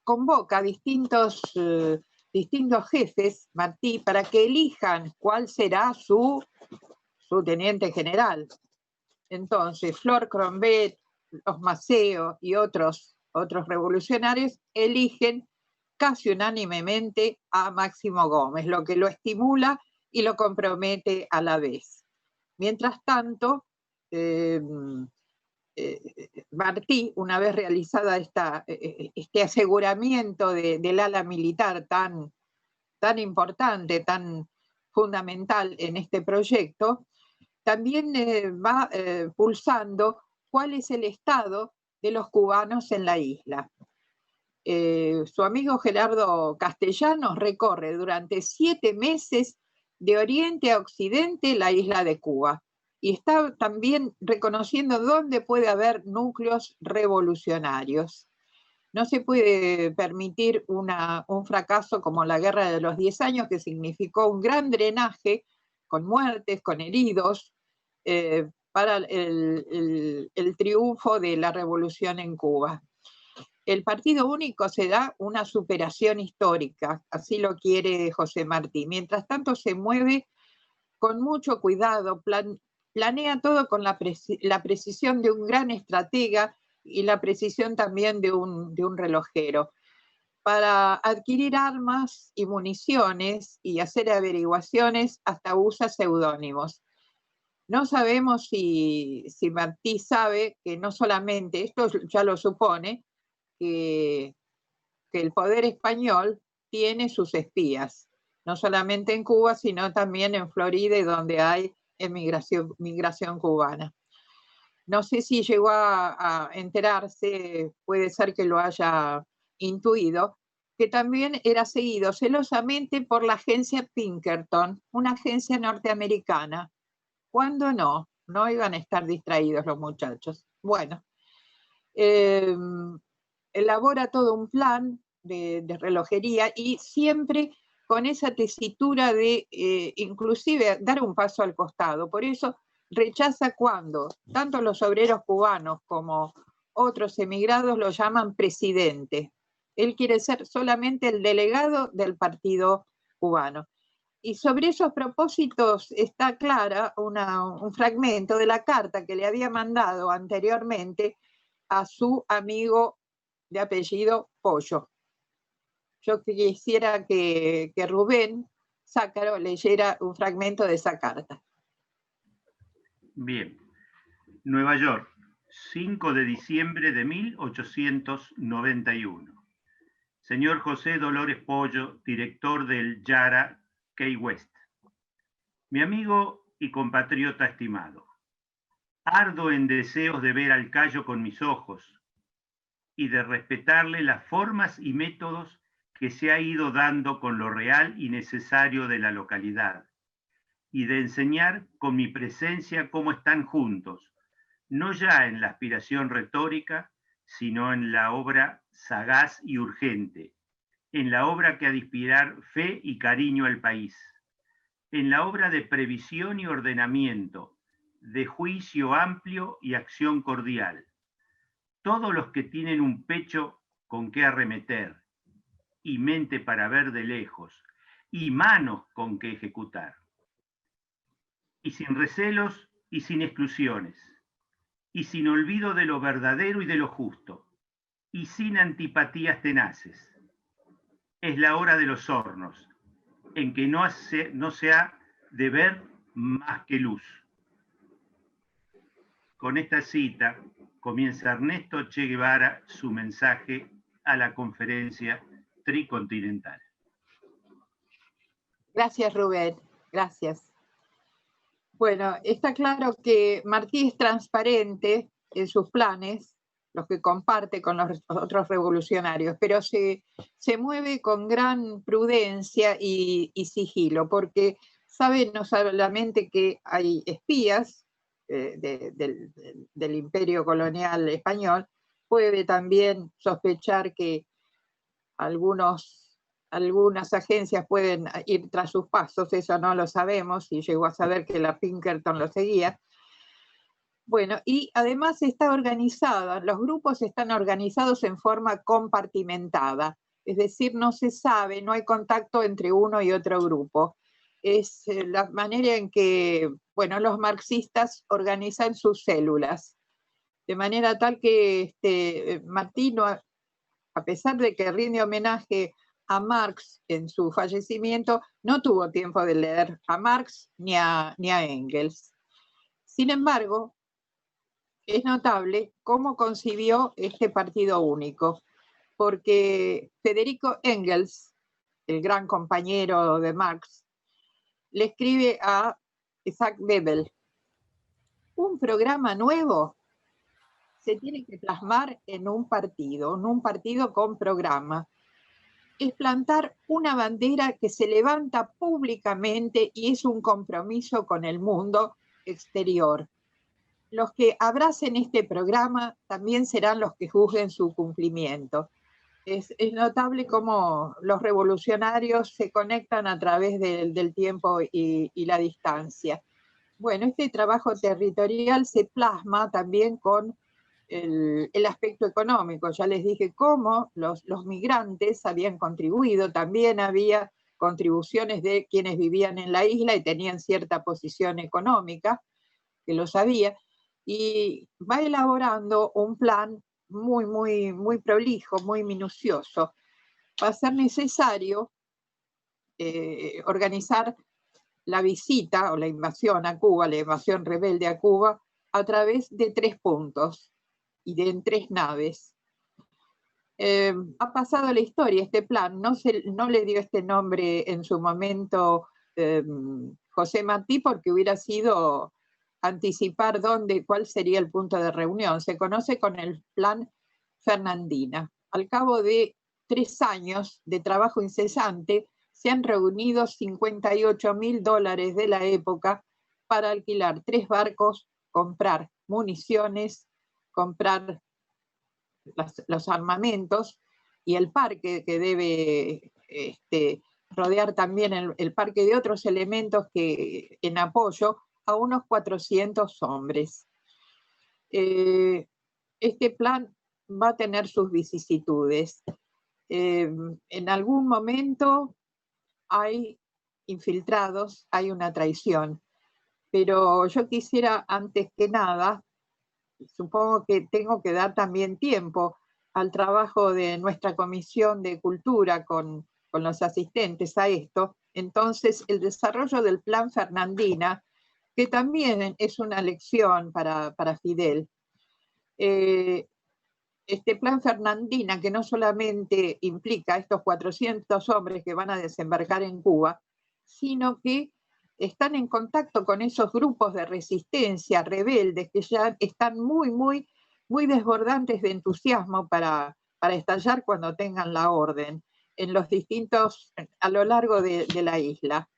convoca a distintos jefes, Martí, para que elijan cuál será su teniente general. Entonces, Flor Crombet, los Maceo y otros revolucionarios eligen casi unánimemente a Máximo Gómez, lo que lo estimula y lo compromete a la vez. Mientras tanto, Martí, una vez realizada este aseguramiento del ala militar tan importante, tan fundamental en este proyecto, también va pulsando cuál es el estado de los cubanos en la isla. Su amigo Gerardo Castellanos recorre durante 7 meses de oriente a occidente la isla de Cuba y está también reconociendo dónde puede haber núcleos revolucionarios. No se puede permitir un fracaso como la Guerra de los 10 años, que significó un gran drenaje con muertes, con heridos, para el triunfo de la revolución en Cuba. El Partido Único se da una superación histórica, así lo quiere José Martí. Mientras tanto se mueve con mucho cuidado, planea todo con la precisión de un gran estratega y la precisión también de un relojero. Para adquirir armas y municiones y hacer averiguaciones, hasta usa seudónimos. No sabemos si Martí sabe que no solamente, esto ya lo supone, que el poder español tiene sus espías, no solamente en Cuba, sino también en Florida, donde hay migración cubana. No sé si llegó a enterarse, puede ser que lo haya intuido, que también era seguido celosamente por la agencia Pinkerton, una agencia norteamericana. ¿Cuándo no? No iban a estar distraídos los muchachos. Bueno, elabora todo un plan de relojería y siempre con esa tesitura de inclusive dar un paso al costado. Por eso rechaza cuando tanto los obreros cubanos como otros emigrados lo llaman presidente. Él quiere ser solamente el delegado del partido cubano. Y sobre esos propósitos está clara un fragmento de la carta que le había mandado anteriormente a su amigo de apellido Pollo. Yo quisiera que Rubén Zácaro leyera un fragmento de esa carta. Bien. Nueva York, 5 de diciembre de 1891. Señor José Dolores Pollo, director del Yara Key West. Mi amigo y compatriota estimado, ardo en deseos de ver al Cayo con mis ojos y de respetarle las formas y métodos que se ha ido dando con lo real y necesario de la localidad, y de enseñar con mi presencia cómo están juntos, no ya en la aspiración retórica, sino en la obra sagaz y urgente, en la obra que ha de inspirar fe y cariño al país, en la obra de previsión y ordenamiento, de juicio amplio y acción cordial. Todos los que tienen un pecho con que arremeter, y mente para ver de lejos, y manos con que ejecutar. Y sin recelos y sin exclusiones, y sin olvido de lo verdadero y de lo justo, y sin antipatías tenaces. Es la hora de los hornos, en que no se ha de ver más que luz. Con esta cita comienza Ernesto Che Guevara su mensaje a la conferencia tricontinental. Gracias, Rubén. Gracias. Bueno, está claro que Martí es transparente en sus planes, los que comparte con los otros revolucionarios, pero se mueve con gran prudencia y sigilo, porque sabe no solamente que hay espías del imperio colonial español, puede también sospechar que algunas agencias pueden ir tras sus pasos, eso no lo sabemos, y llegó a saber que la Pinkerton lo seguía. Bueno, y además está organizada, los grupos están organizados en forma compartimentada, es decir, no se sabe, no hay contacto entre uno y otro grupo. Es la manera en que, bueno, los marxistas organizan sus células, de manera tal que Martí, a pesar de que rinde homenaje a Marx en su fallecimiento, no tuvo tiempo de leer a Marx ni a Engels. Sin embargo, es notable cómo concibió este partido único, porque Federico Engels, el gran compañero de Marx, le escribe a Isaac Bebel: un programa nuevo se tiene que plasmar en un partido con programa. Es plantar una bandera que se levanta públicamente y es un compromiso con el mundo exterior. Los que abracen este programa también serán los que juzguen su cumplimiento. Es notable cómo los revolucionarios se conectan a través del tiempo y la distancia. Bueno, este trabajo territorial se plasma también con el aspecto económico. Ya les dije cómo los migrantes habían contribuido, también había contribuciones de quienes vivían en la isla y tenían cierta posición económica, que lo sabía, y va elaborando un plan muy prolijo, muy minucioso. Va a ser necesario organizar la visita o la invasión a Cuba, la invasión rebelde a Cuba, a través de 3 puntos y en 3 naves. Ha pasado la historia este plan, no le dio este nombre en su momento José Martí, porque hubiera sido anticipar cuál sería el punto de reunión. Se conoce con el plan Fernandina. Al cabo de 3 años de trabajo incesante, se han reunido $58.000 de la época para alquilar 3 barcos, comprar municiones, comprar los armamentos y el parque que debe rodear también el parque de otros elementos que en apoyo a unos 400 hombres. Este plan va a tener sus vicisitudes. En algún momento hay infiltrados, hay una traición, pero yo quisiera antes que nada, supongo que tengo que dar también tiempo al trabajo de nuestra Comisión de Cultura con los asistentes a esto. Entonces, el desarrollo del Plan Fernandina, que también es una lección para Fidel. Este plan Fernandina, que no solamente implica a estos 400 hombres que van a desembarcar en Cuba, sino que están en contacto con esos grupos de resistencia rebeldes que ya están muy desbordantes de entusiasmo para estallar cuando tengan la orden a lo largo de la isla.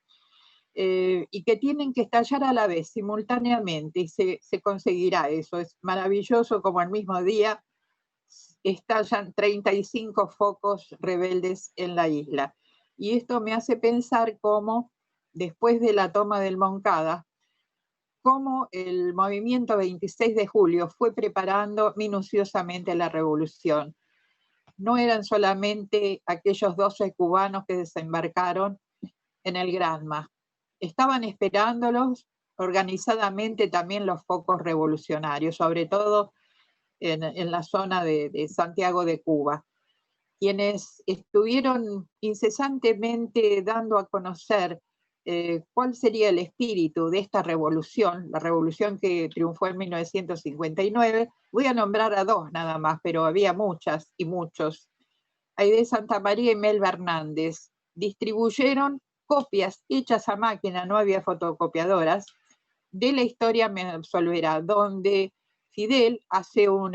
Y que tienen que estallar a la vez, simultáneamente, y se conseguirá eso. Es maravilloso como al mismo día estallan 35 focos rebeldes en la isla. Y esto me hace pensar cómo, después de la toma del Moncada, cómo el movimiento 26 de julio fue preparando minuciosamente la revolución. No eran solamente aquellos 12 cubanos que desembarcaron en el Granma. Estaban esperándolos organizadamente también los focos revolucionarios, sobre todo en la zona de Santiago de Cuba, quienes estuvieron incesantemente dando a conocer cuál sería el espíritu de esta revolución, la revolución que triunfó en 1959. Voy a nombrar a dos nada más, pero había muchas y muchos. Aide Santa María y Melba Hernández distribuyeron copias hechas a máquina, no había fotocopiadoras, de La historia me absolverá, donde Fidel hace un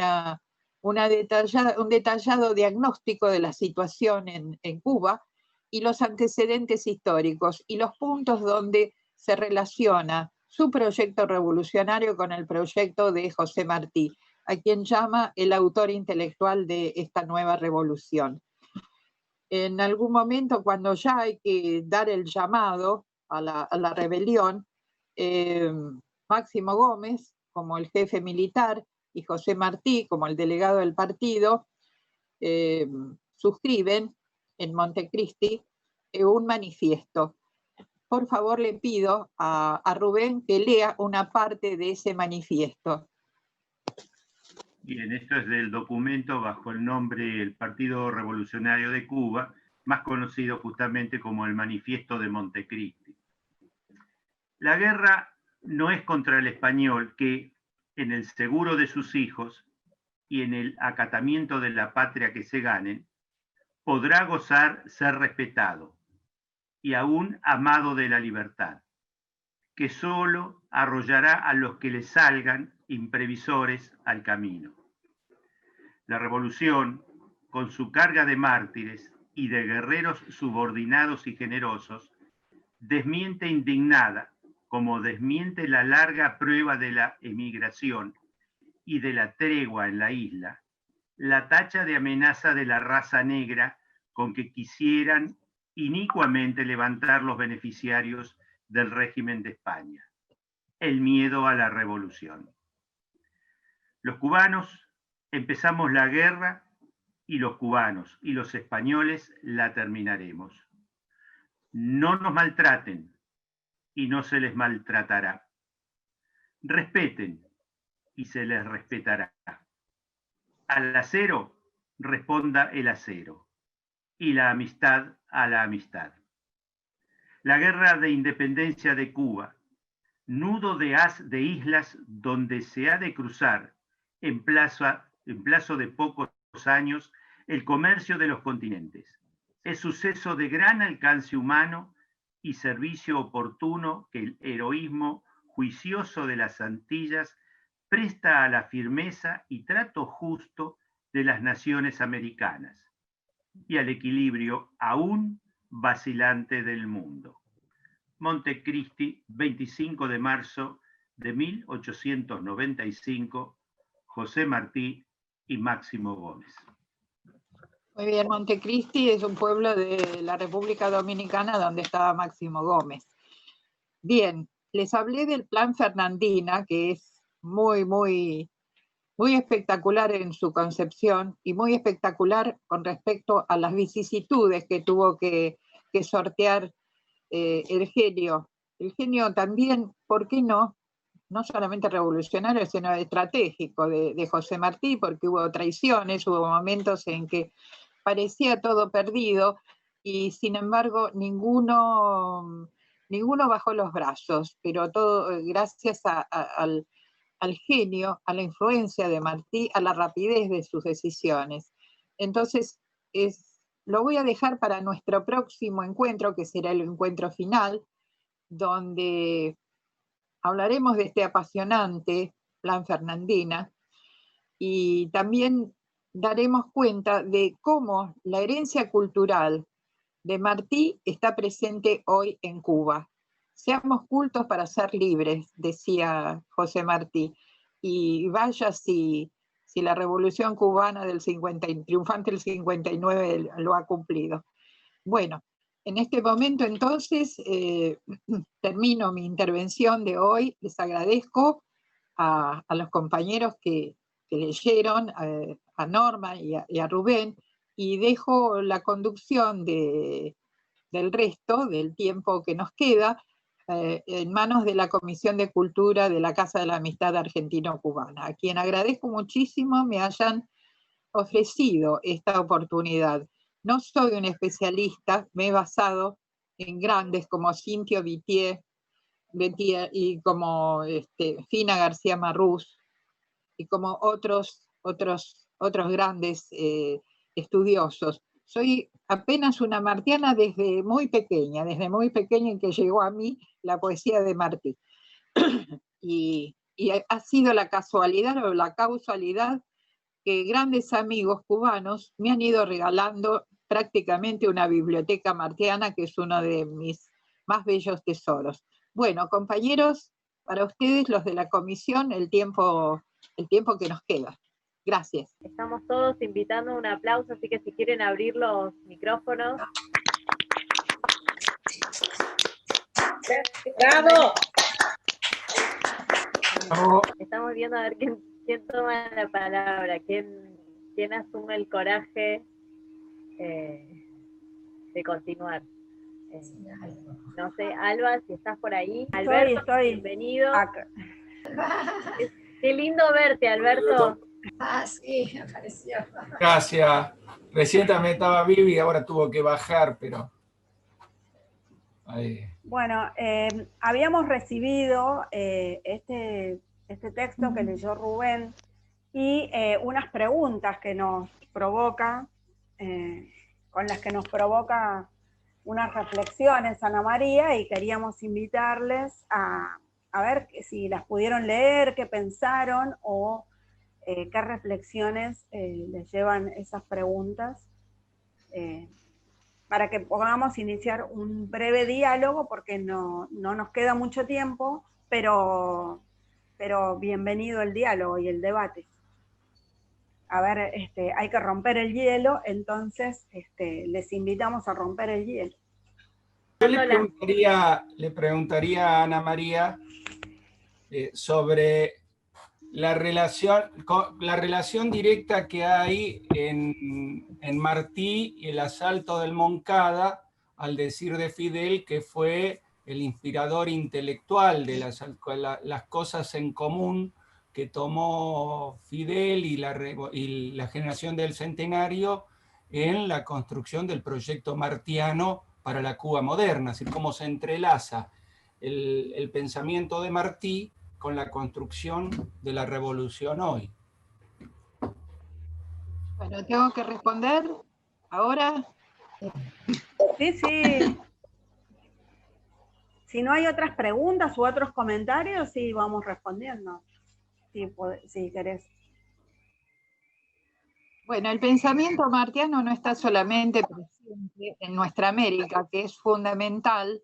detallado diagnóstico de la situación en Cuba y los antecedentes históricos y los puntos donde se relaciona su proyecto revolucionario con el proyecto de José Martí, a quien llama el autor intelectual de esta nueva revolución. En algún momento, cuando ya hay que dar el llamado a la rebelión, Máximo Gómez, como el jefe militar, y José Martí, como el delegado del partido, suscriben en Montecristi un manifiesto. Por favor, le pido a Rubén que lea una parte de ese manifiesto. Bien, esto es del documento bajo el nombre El Partido Revolucionario de Cuba, más conocido justamente como el Manifiesto de Montecristi. La guerra no es contra el español que, en el seguro de sus hijos y en el acatamiento de la patria que se ganen, podrá gozar ser respetado y aún amado de la libertad, que solo arrollará a los que le salgan imprevisores al camino. La revolución, con su carga de mártires y de guerreros subordinados y generosos, desmiente indignada, como desmiente la larga prueba de la emigración y de la tregua en la isla, la tacha de amenaza de la raza negra con que quisieran inicuamente levantar los beneficiarios del régimen de España, el miedo a la revolución. Los cubanos empezamos la guerra y los cubanos y los españoles la terminaremos. No nos maltraten y no se les maltratará. Respeten y se les respetará. Al acero responda el acero y la amistad a la amistad. La guerra de independencia de Cuba, nudo de haz de islas donde se ha de cruzar en plazo de pocos años el comercio de los continentes. Es suceso de gran alcance humano y servicio oportuno que el heroísmo juicioso de las Antillas presta a la firmeza y trato justo de las naciones americanas y al equilibrio aún vacilante del mundo. Montecristi, 25 de marzo de 1895, José Martí y Máximo Gómez. Muy bien, Montecristi es un pueblo de la República Dominicana donde estaba Máximo Gómez. Bien, les hablé del plan Fernandina, que es muy espectacular en su concepción y muy espectacular con respecto a las vicisitudes que tuvo que sortear el genio. El genio también, ¿por qué no? No solamente revolucionario, sino estratégico de José Martí, porque hubo traiciones, hubo momentos en que parecía todo perdido y sin embargo ninguno bajó los brazos, pero todo gracias al genio, a la influencia de Martí, a la rapidez de sus decisiones. Entonces, lo voy a dejar para nuestro próximo encuentro, que será el encuentro final, donde hablaremos de este apasionante Plan Fernandina y también daremos cuenta de cómo la herencia cultural de Martí está presente hoy en Cuba. Seamos cultos para ser libres, decía José Martí, y vaya si la revolución cubana triunfante del 59 lo ha cumplido. Bueno, en este momento entonces termino mi intervención de hoy. Les agradezco a los compañeros que leyeron, a Norma y a Rubén, y dejo la conducción del resto del tiempo que nos queda en manos de la Comisión de Cultura de la Casa de la Amistad Argentino-Cubana, a quien agradezco muchísimo me hayan ofrecido esta oportunidad. No soy un especialista, me he basado en grandes como Cintio Vitier y como Fina García Marrús y como otros grandes estudiosos. Soy apenas una martiana desde muy pequeña en que llegó a mí la poesía de Martí. y ha sido la casualidad o la causalidad que grandes amigos cubanos me han ido regalando prácticamente una biblioteca martiana, que es uno de mis más bellos tesoros. Bueno, compañeros, para ustedes, los de la comisión, el tiempo que nos queda. Gracias. Estamos todos invitando un aplauso, así que si quieren abrir los micrófonos. ¡Bravo! Estamos viendo a ver quién toma la palabra, quién asume el coraje de continuar. No sé, Alba, si estás por ahí. Alberto, Estoy. bienvenido. Acá. Qué lindo verte, Alberto. Sí, apareció. Gracias. Recién también estaba Vivi, ahora tuvo que bajar, pero... Ahí. Bueno, habíamos recibido este texto que leyó Rubén y unas preguntas que nos provoca, con las que nos provoca unas reflexiones, Ana María, y queríamos invitarles a ver si las pudieron leer, qué pensaron o qué reflexiones les llevan esas preguntas, para que podamos iniciar un breve diálogo, porque no nos queda mucho tiempo, pero bienvenido el diálogo y el debate. A ver, hay que romper el hielo, entonces les invitamos a romper el hielo. Yo le preguntaría a Ana María sobre la relación directa que hay en Martí y el asalto del Moncada, al decir de Fidel que fue el inspirador intelectual de las cosas en común que tomó Fidel y la generación del centenario en la construcción del proyecto martiano para la Cuba moderna, así como se entrelaza el pensamiento de Martí con la construcción de la revolución hoy. Bueno, ¿tengo que responder ahora? Sí. Si no hay otras preguntas u otros comentarios, sí, vamos respondiendo. Si querés. Bueno, el pensamiento martiano no está solamente presente en nuestra América, que es fundamental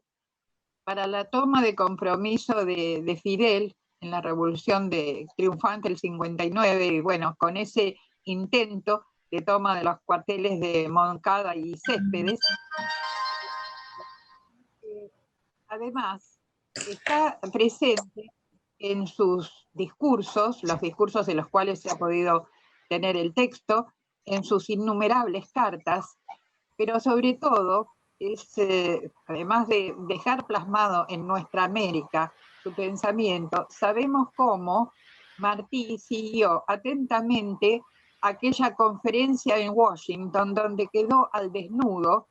para la toma de compromiso de Fidel en la revolución triunfante del 59, y bueno, con ese intento de toma de los cuarteles de Moncada y Céspedes. Además, está presente en sus discursos, los discursos de los cuales se ha podido tener el texto, en sus innumerables cartas, pero sobre todo, además de dejar plasmado en nuestra América su pensamiento, sabemos cómo Martí siguió atentamente aquella conferencia en Washington donde quedó al desnudo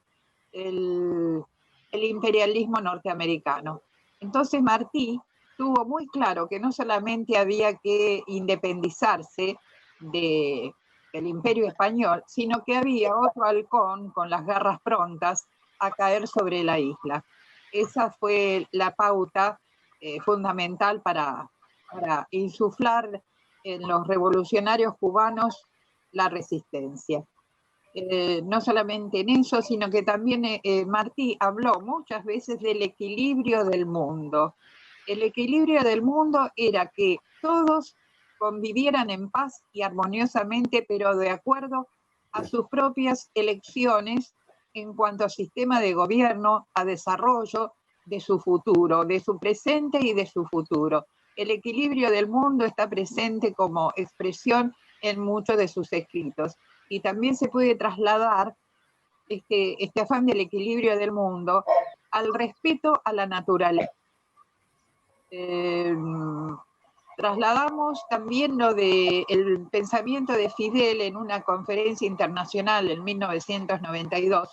el imperialismo norteamericano. Entonces Martí tuvo muy claro que no solamente había que independizarse del Imperio Español, sino que había otro halcón con las garras prontas a caer sobre la isla. Esa fue la pauta fundamental para insuflar en los revolucionarios cubanos la resistencia. No solamente en eso, sino que también Martí habló muchas veces del equilibrio del mundo. El equilibrio del mundo era que todos convivieran en paz y armoniosamente, pero de acuerdo a sus propias elecciones en cuanto a sistema de gobierno, a desarrollo de su futuro, de su presente y de su futuro. El equilibrio del mundo está presente como expresión en muchos de sus escritos. Y también se puede trasladar este afán del equilibrio del mundo al respeto a la naturaleza. Trasladamos también lo del pensamiento de Fidel en una conferencia internacional en 1992,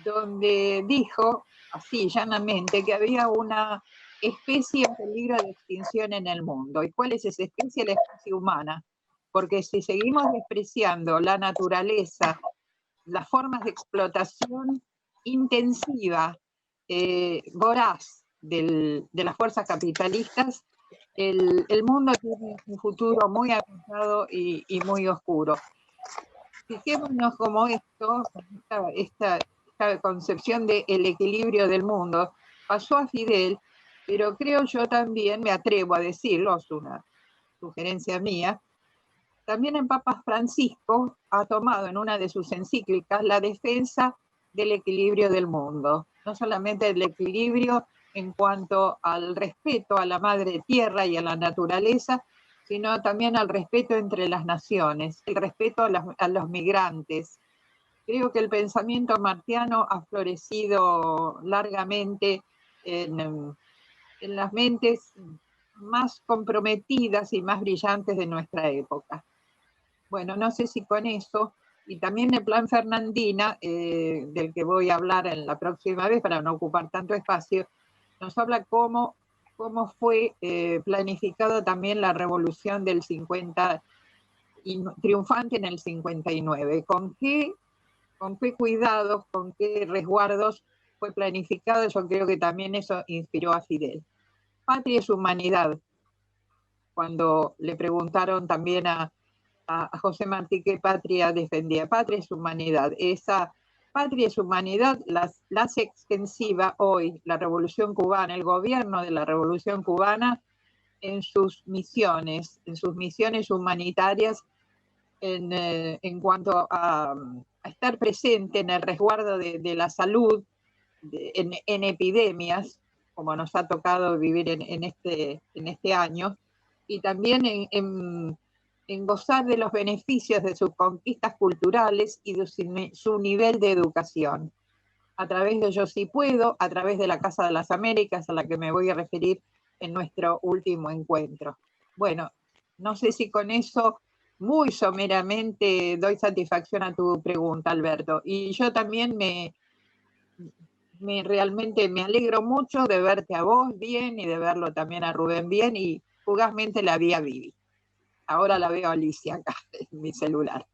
donde dijo, así llanamente, que había una especie en peligro de extinción en el mundo. ¿Y cuál es esa especie? La especie humana. Porque si seguimos despreciando la naturaleza, las formas de explotación intensiva, voraz de las fuerzas capitalistas, el mundo tiene un futuro muy avanzado y muy oscuro. Fijémonos cómo esta concepción del equilibrio del mundo pasó a Fidel, pero creo yo también, me atrevo a decirlo, es una sugerencia mía, también el Papa Francisco ha tomado en una de sus encíclicas la defensa del equilibrio del mundo, no solamente el equilibrio en cuanto al respeto a la madre tierra y a la naturaleza, sino también al respeto entre las naciones, el respeto a los migrantes. Creo que el pensamiento martiano ha florecido largamente en las mentes más comprometidas y más brillantes de nuestra época. Bueno, no sé si con eso, y también el plan Fernandina, del que voy a hablar en la próxima vez para no ocupar tanto espacio, nos habla cómo fue planificada también la revolución del 50 y triunfante en el 59, con qué cuidados, con qué resguardos fue planificado. Yo creo que también eso inspiró a Fidel. Patria es humanidad. Cuando le preguntaron también a José Martí qué patria defendía, patria es humanidad. Esa patria es humanidad la hace extensiva hoy la Revolución Cubana, el gobierno de la Revolución Cubana en sus misiones humanitarias en cuanto a estar presente en el resguardo de la salud en epidemias, como nos ha tocado vivir en este año, y también en gozar de los beneficios de sus conquistas culturales y de su nivel de educación. A través de Yo Sí Puedo, a través de la Casa de las Américas, a la que me voy a referir en nuestro último encuentro. Bueno, no sé si con eso muy someramente doy satisfacción a tu pregunta, Alberto. Y yo también realmente me alegro mucho de verte a vos bien y de verlo también a Rubén bien, y fugazmente la vi a Vivi. Ahora la veo a Alicia acá en mi celular.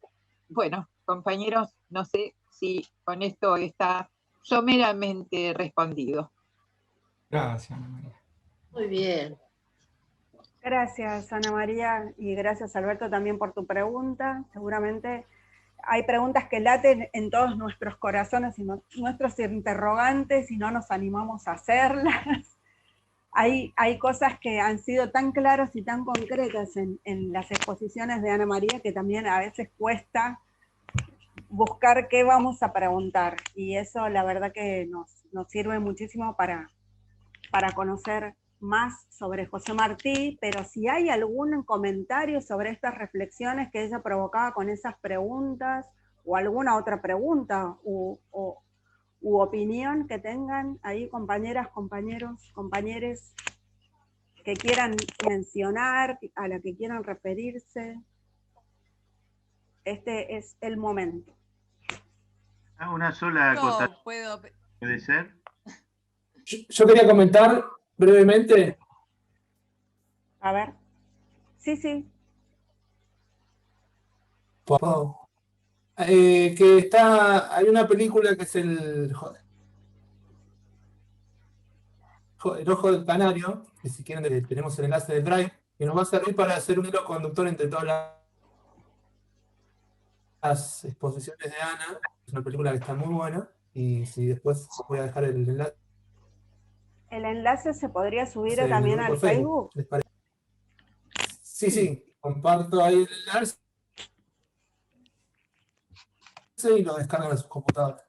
Bueno, compañeros, no sé si con esto está someramente respondido. Gracias, Ana María. Muy bien. Gracias, Ana María, y gracias, Alberto, también por tu pregunta. Seguramente hay preguntas que laten en todos nuestros corazones y nuestros interrogantes y no nos animamos a hacerlas. Hay cosas que han sido tan claras y tan concretas en las exposiciones de Ana María que también a veces cuesta buscar qué vamos a preguntar. Y eso la verdad que nos sirve muchísimo para conocer más sobre José Martí, pero si hay algún comentario sobre estas reflexiones que ella provocaba con esas preguntas, o alguna otra pregunta u opinión que tengan ahí, compañeras, compañeros, compañeres, que quieran mencionar, a la que quieran referirse, este es el momento. Una sola acotación, ¿puede ser? Yo quería comentar brevemente A ver. Sí, sí. Que está, hay una película que es el Ojo del Canario, que si quieren tenemos el enlace del Drive, que nos va a servir para hacer un hilo conductor entre todas las exposiciones de Ana. Es una película que está muy buena, y si después voy a dejar el enlace. ¿El enlace se podría subir En el también grupo al de Facebook? ¿les parece? Sí, comparto ahí el enlace y lo descargan a sus computadoras.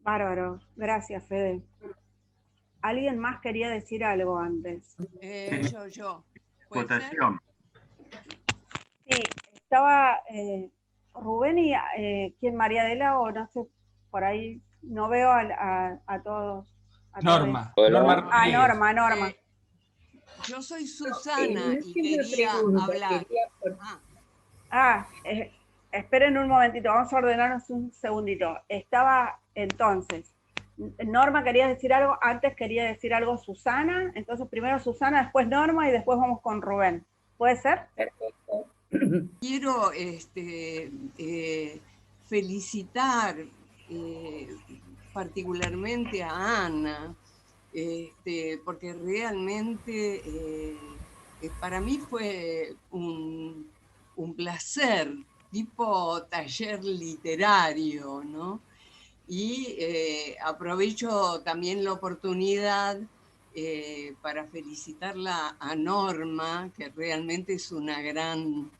Bárbaro. Gracias, Fede. ¿Alguien más quería decir algo antes? Yo. Votación. Sí, estaba Rubén y ¿quién? María Adela, o no sé, por ahí no veo a todos. Norma. Hola. Norma Ah, Rodríguez. Norma. Yo soy Susana No y tengo quería pregunta, hablar. Esperen un momentito, vamos a ordenarnos un segundito. Estaba entonces, Norma quería decir algo, antes quería decir algo Susana, entonces primero Susana, después Norma y después vamos con Rubén. ¿Puede ser? Perfecto. Quiero felicitar particularmente a Ana, porque realmente para mí fue un placer, tipo taller literario, ¿no? Y aprovecho también la oportunidad para felicitarla a Norma, que realmente es una gran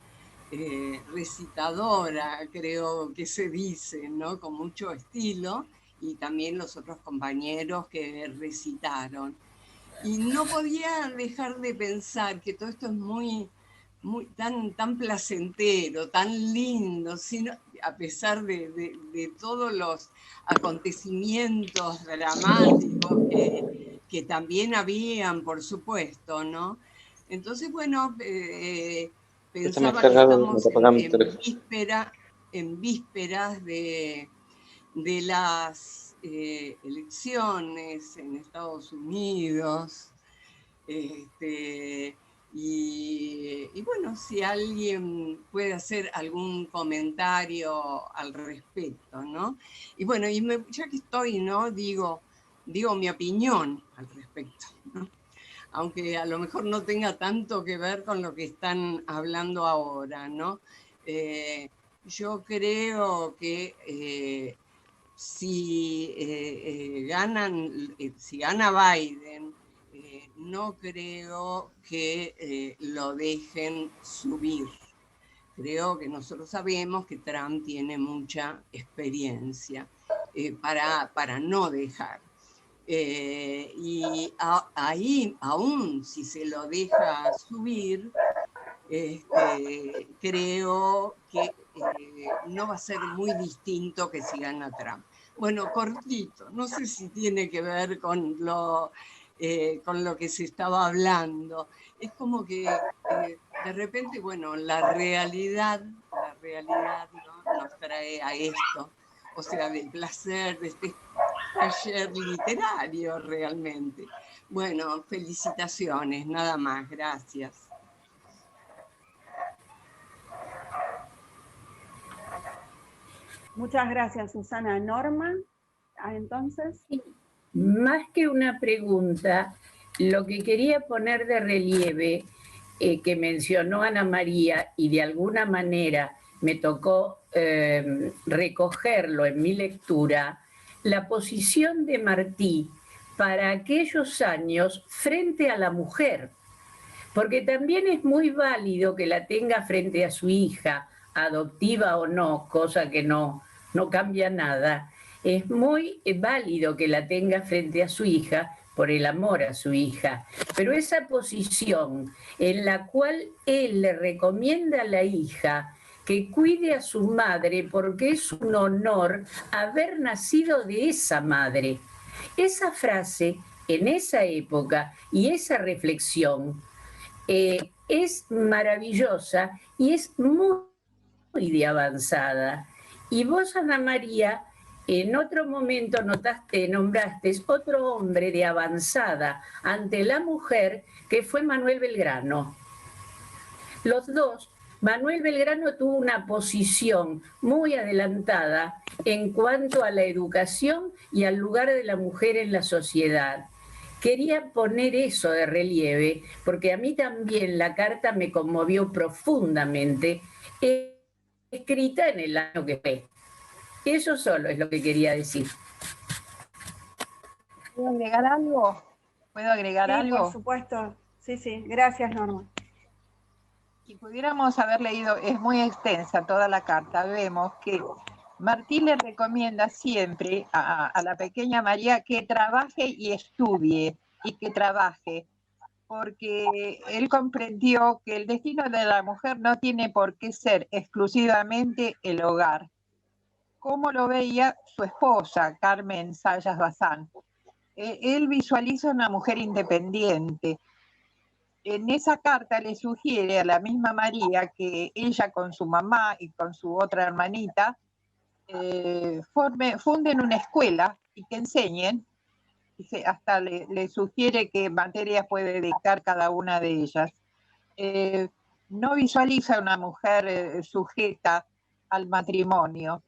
recitadora, creo que se dice, ¿no? Con mucho estilo, y también los otros compañeros que recitaron. Y no podía dejar de pensar que todo esto es tan placentero, tan lindo, sino, a pesar de todos los acontecimientos dramáticos que también habían, por supuesto, ¿no? Entonces, bueno, pensaba que estamos en vísperas de las elecciones en Estados Unidos, y bueno, si alguien puede hacer algún comentario al respecto, ¿no? Y bueno, ya que estoy, ¿no? Digo mi opinión al respecto, ¿no? Aunque a lo mejor no tenga tanto que ver con lo que están hablando ahora, ¿no? Yo creo que si gana Biden, no creo que lo dejen subir. Creo que nosotros sabemos que Trump tiene mucha experiencia para no dejar. Y ahí, aún si se lo deja subir, creo que no va a ser muy distinto que si gana Trump. Bueno, cortito, no sé si tiene que ver con lo que se estaba hablando. Es como que de repente, bueno, la realidad, ¿no? Nos trae a esto, o sea, del placer de este taller literario realmente. Bueno, felicitaciones, nada más, gracias. Muchas gracias, Susana. Norma, entonces. Más que una pregunta, lo que quería poner de relieve, que mencionó Ana María, y de alguna manera me tocó recogerlo en mi lectura, la posición de Martí para aquellos años frente a la mujer, porque también es muy válido que la tenga frente a su hija, adoptiva o no, cosa que no cambia nada. Es muy válido que la tenga frente a su hija por el amor a su hija, pero esa posición en la cual él le recomienda a la hija que cuide a su madre porque es un honor haber nacido de esa madre. Esa frase en esa época y esa reflexión es maravillosa y es muy de avanzada. Y vos, Ana María, en otro momento nombraste otro hombre de avanzada ante la mujer, que fue Manuel Belgrano. Los dos, Manuel Belgrano tuvo una posición muy adelantada en cuanto a la educación y al lugar de la mujer en la sociedad. Quería poner eso de relieve, porque a mí también la carta me conmovió profundamente, escrita en el año que fue. Eso solo es lo que quería decir. ¿Puedo agregar algo? ¿Puedo agregar algo? Por supuesto. Sí, sí. Gracias, Norma. Si pudiéramos haber leído, es muy extensa toda la carta, vemos que Martí le recomienda siempre a la pequeña María que trabaje y estudie, y que trabaje, porque él comprendió que el destino de la mujer no tiene por qué ser exclusivamente el hogar, como lo veía su esposa, Carmen Sayas Bazán. Él visualiza una mujer independiente. En esa carta le sugiere a la misma María que ella con su mamá y con su otra hermanita funden una escuela y que enseñen. Hasta le sugiere qué materias puede dedicar cada una de ellas. No visualiza una mujer sujeta al matrimonio.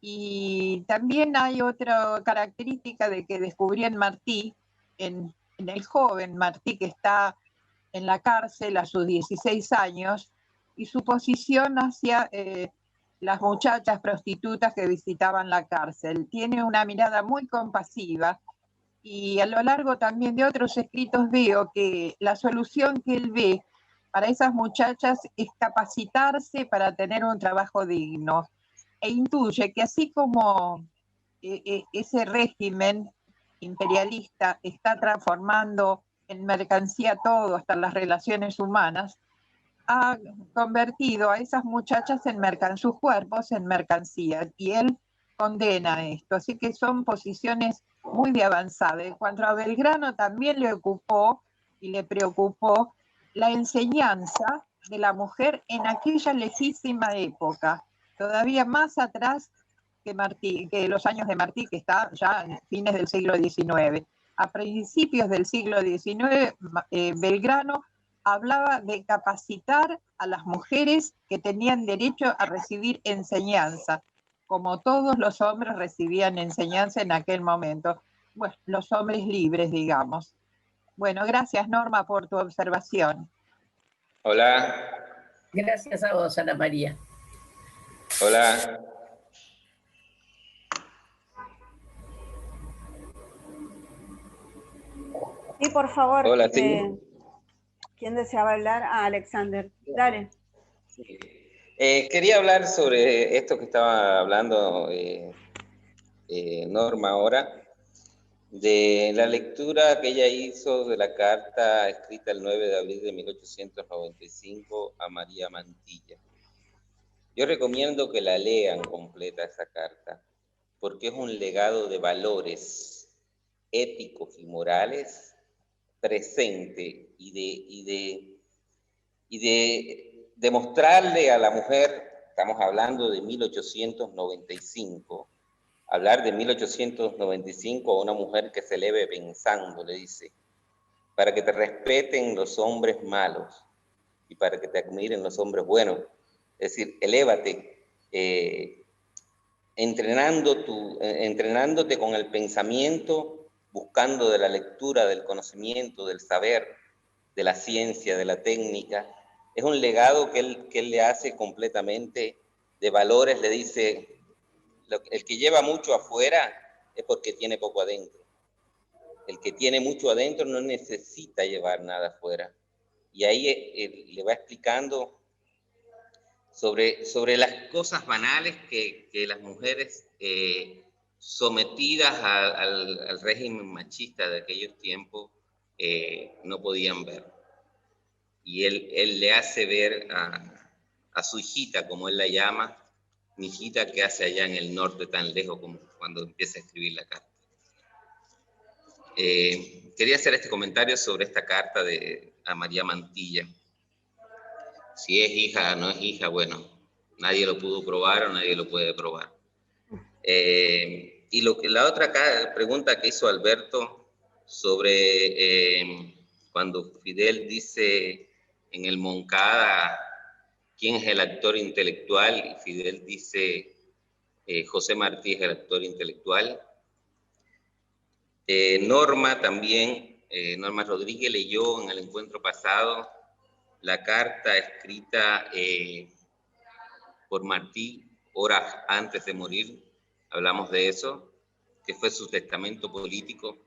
Y también hay otra característica de que descubrí en Martí, en el joven Martí, que está en la cárcel a sus 16 años, y su posición hacia las muchachas prostitutas que visitaban la cárcel. Tiene una mirada muy compasiva, y a lo largo también de otros escritos veo que la solución que él ve para esas muchachas es capacitarse para tener un trabajo digno, e intuye que así como ese régimen imperialista está transformando en mercancía todo, hasta las relaciones humanas, ha convertido a esas muchachas sus cuerpos en mercancía, y él condena esto. Así que son posiciones muy de avanzada. En cuanto a Belgrano, también le ocupó y le preocupó la enseñanza de la mujer en aquella lejísima época, todavía más atrás que los años de Martí, que está ya en fines del siglo XIX. A principios del siglo XIX, Belgrano hablaba de capacitar a las mujeres que tenían derecho a recibir enseñanza, como todos los hombres recibían enseñanza en aquel momento. Bueno, los hombres libres, digamos. Bueno, gracias, Norma, por tu observación. Hola. Gracias a vos, Ana María. Hola. Sí, por favor. Hola, sí. ¿Quién deseaba hablar? Alexander. Dale. Sí. Quería hablar sobre esto que estaba hablando Norma ahora, de la lectura que ella hizo de la carta escrita el 9 de abril de 1895 a María Mantilla. Yo recomiendo que la lean completa esa carta, porque es un legado de valores éticos y morales presente y de demostrarle a la mujer, estamos hablando de 1895, hablar de 1895 a una mujer que se eleve pensando, le dice, para que te respeten los hombres malos y para que te admiren los hombres buenos. Es decir, elévate, entrenándote con el pensamiento, buscando de la lectura, del conocimiento, del saber, de la ciencia, de la técnica. Es un legado que él le hace completamente de valores, le dice, el que lleva mucho afuera es porque tiene poco adentro. El que tiene mucho adentro no necesita llevar nada afuera. Y ahí le va explicando sobre las cosas banales que las mujeres sometidas al régimen machista de aquellos tiempos no podían ver. Y él le hace ver a su hijita, como él la llama, mi hijita que hace allá en el norte tan lejos como cuando empieza a escribir la carta. Quería hacer este comentario sobre esta carta a María Mantilla. Si es hija o no es hija, bueno, nadie lo pudo probar o nadie lo puede probar. Y la otra pregunta que hizo Alberto sobre cuando Fidel dice en el Moncada quién es el actor intelectual, y Fidel dice José Martí es el actor intelectual. Norma también, Norma Rodríguez leyó en el encuentro pasado la carta escrita por Martí horas antes de morir. Hablamos de eso, que fue su testamento político,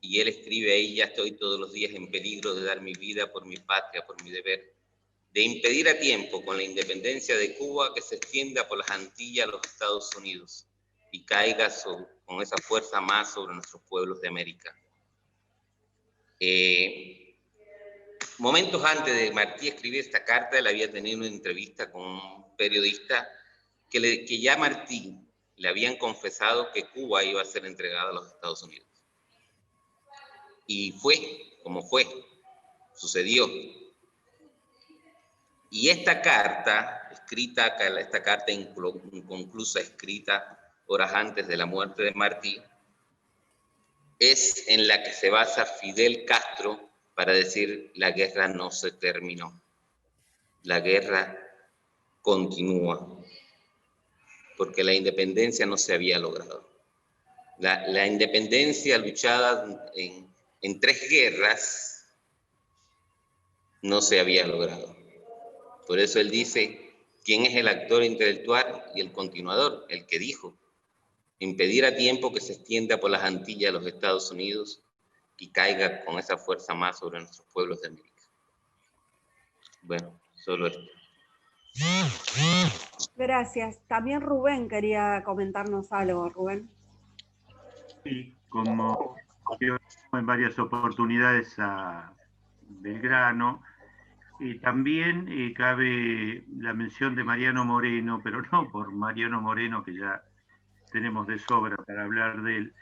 y él escribe ahí: ya estoy todos los días en peligro de dar mi vida por mi patria, por mi deber, de impedir a tiempo con la independencia de Cuba que se extienda por las Antillas a los Estados Unidos y caiga con esa fuerza más sobre nuestros pueblos de América. Momentos antes de Martí escribir esta carta, él había tenido una entrevista con un periodista que ya Martí le habían confesado que Cuba iba a ser entregada a los Estados Unidos. Y fue como fue, sucedió. Y esta carta, esta carta inconclusa, escrita horas antes de la muerte de Martí, es en la que se basa Fidel Castro para decir: la guerra no se terminó, la guerra continúa, porque la independencia no se había logrado. La independencia luchada en 3 guerras no se había logrado. Por eso él dice: ¿quién es el actor intelectual y el continuador? El que dijo: impedir a tiempo que se extienda por las Antillas a los Estados Unidos y caiga con esa fuerza más sobre nuestros pueblos de América. Bueno, solo esto. Gracias. También Rubén quería comentarnos algo. Rubén. Sí, como yo en varias oportunidades a Belgrano, también cabe la mención de Mariano Moreno, pero no por Mariano Moreno, que ya tenemos de sobra para hablar de él,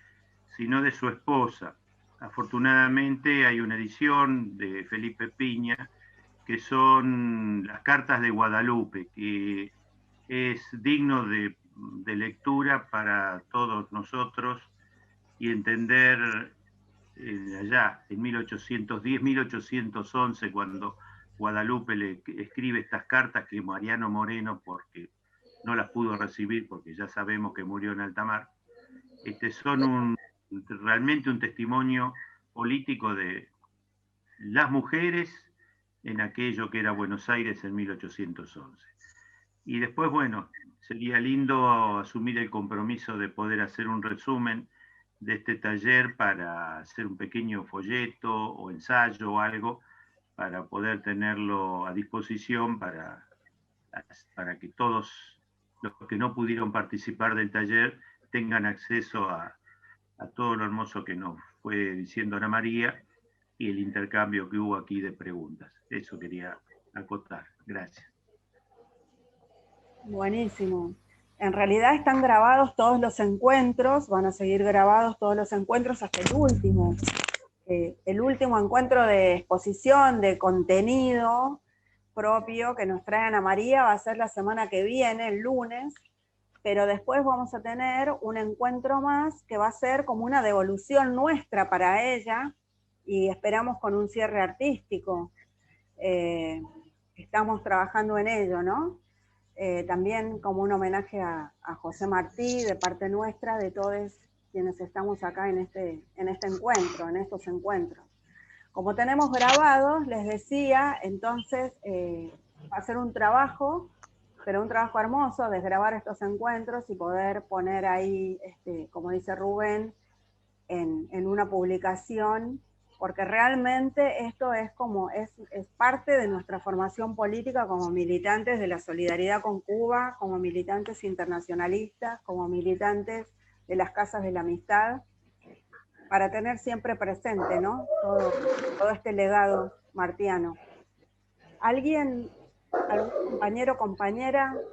sino de su esposa. Afortunadamente hay una edición de Felipe Piña, que son las cartas de Guadalupe, que es digno de lectura para todos nosotros y entender allá en 1810, 1811, cuando Guadalupe le escribe estas cartas que Mariano Moreno, porque no las pudo recibir porque ya sabemos que murió en alta mar, son realmente un testimonio político de las mujeres en aquello que era Buenos Aires en 1811. Y después, bueno, sería lindo asumir el compromiso de poder hacer un resumen de este taller para hacer un pequeño folleto o ensayo o algo, para poder tenerlo a disposición para que todos los que no pudieron participar del taller tengan acceso a todo lo hermoso que nos fue diciendo Ana María y el intercambio que hubo aquí de preguntas. Eso quería acotar. Gracias. Buenísimo. En realidad están grabados todos los encuentros, van a seguir grabados todos los encuentros hasta el último. El último encuentro de exposición, de contenido propio que nos trae Ana María va a ser la semana que viene, el lunes, pero después vamos a tener un encuentro más que va a ser como una devolución nuestra para ella, y esperamos con un cierre artístico. Estamos trabajando en ello, ¿no? También como un homenaje a José Martí, de parte nuestra, de todos quienes estamos acá en este encuentro, en estos encuentros. Como tenemos grabados, les decía, entonces va a ser un trabajo, pero un trabajo hermoso, desgrabar estos encuentros y poder poner ahí, como dice Rubén, en una publicación, porque realmente esto es parte de nuestra formación política como militantes de la solidaridad con Cuba, como militantes internacionalistas, como militantes de las casas de la amistad, para tener siempre presente, ¿no? Todo este legado martiano. ¿Algún compañero,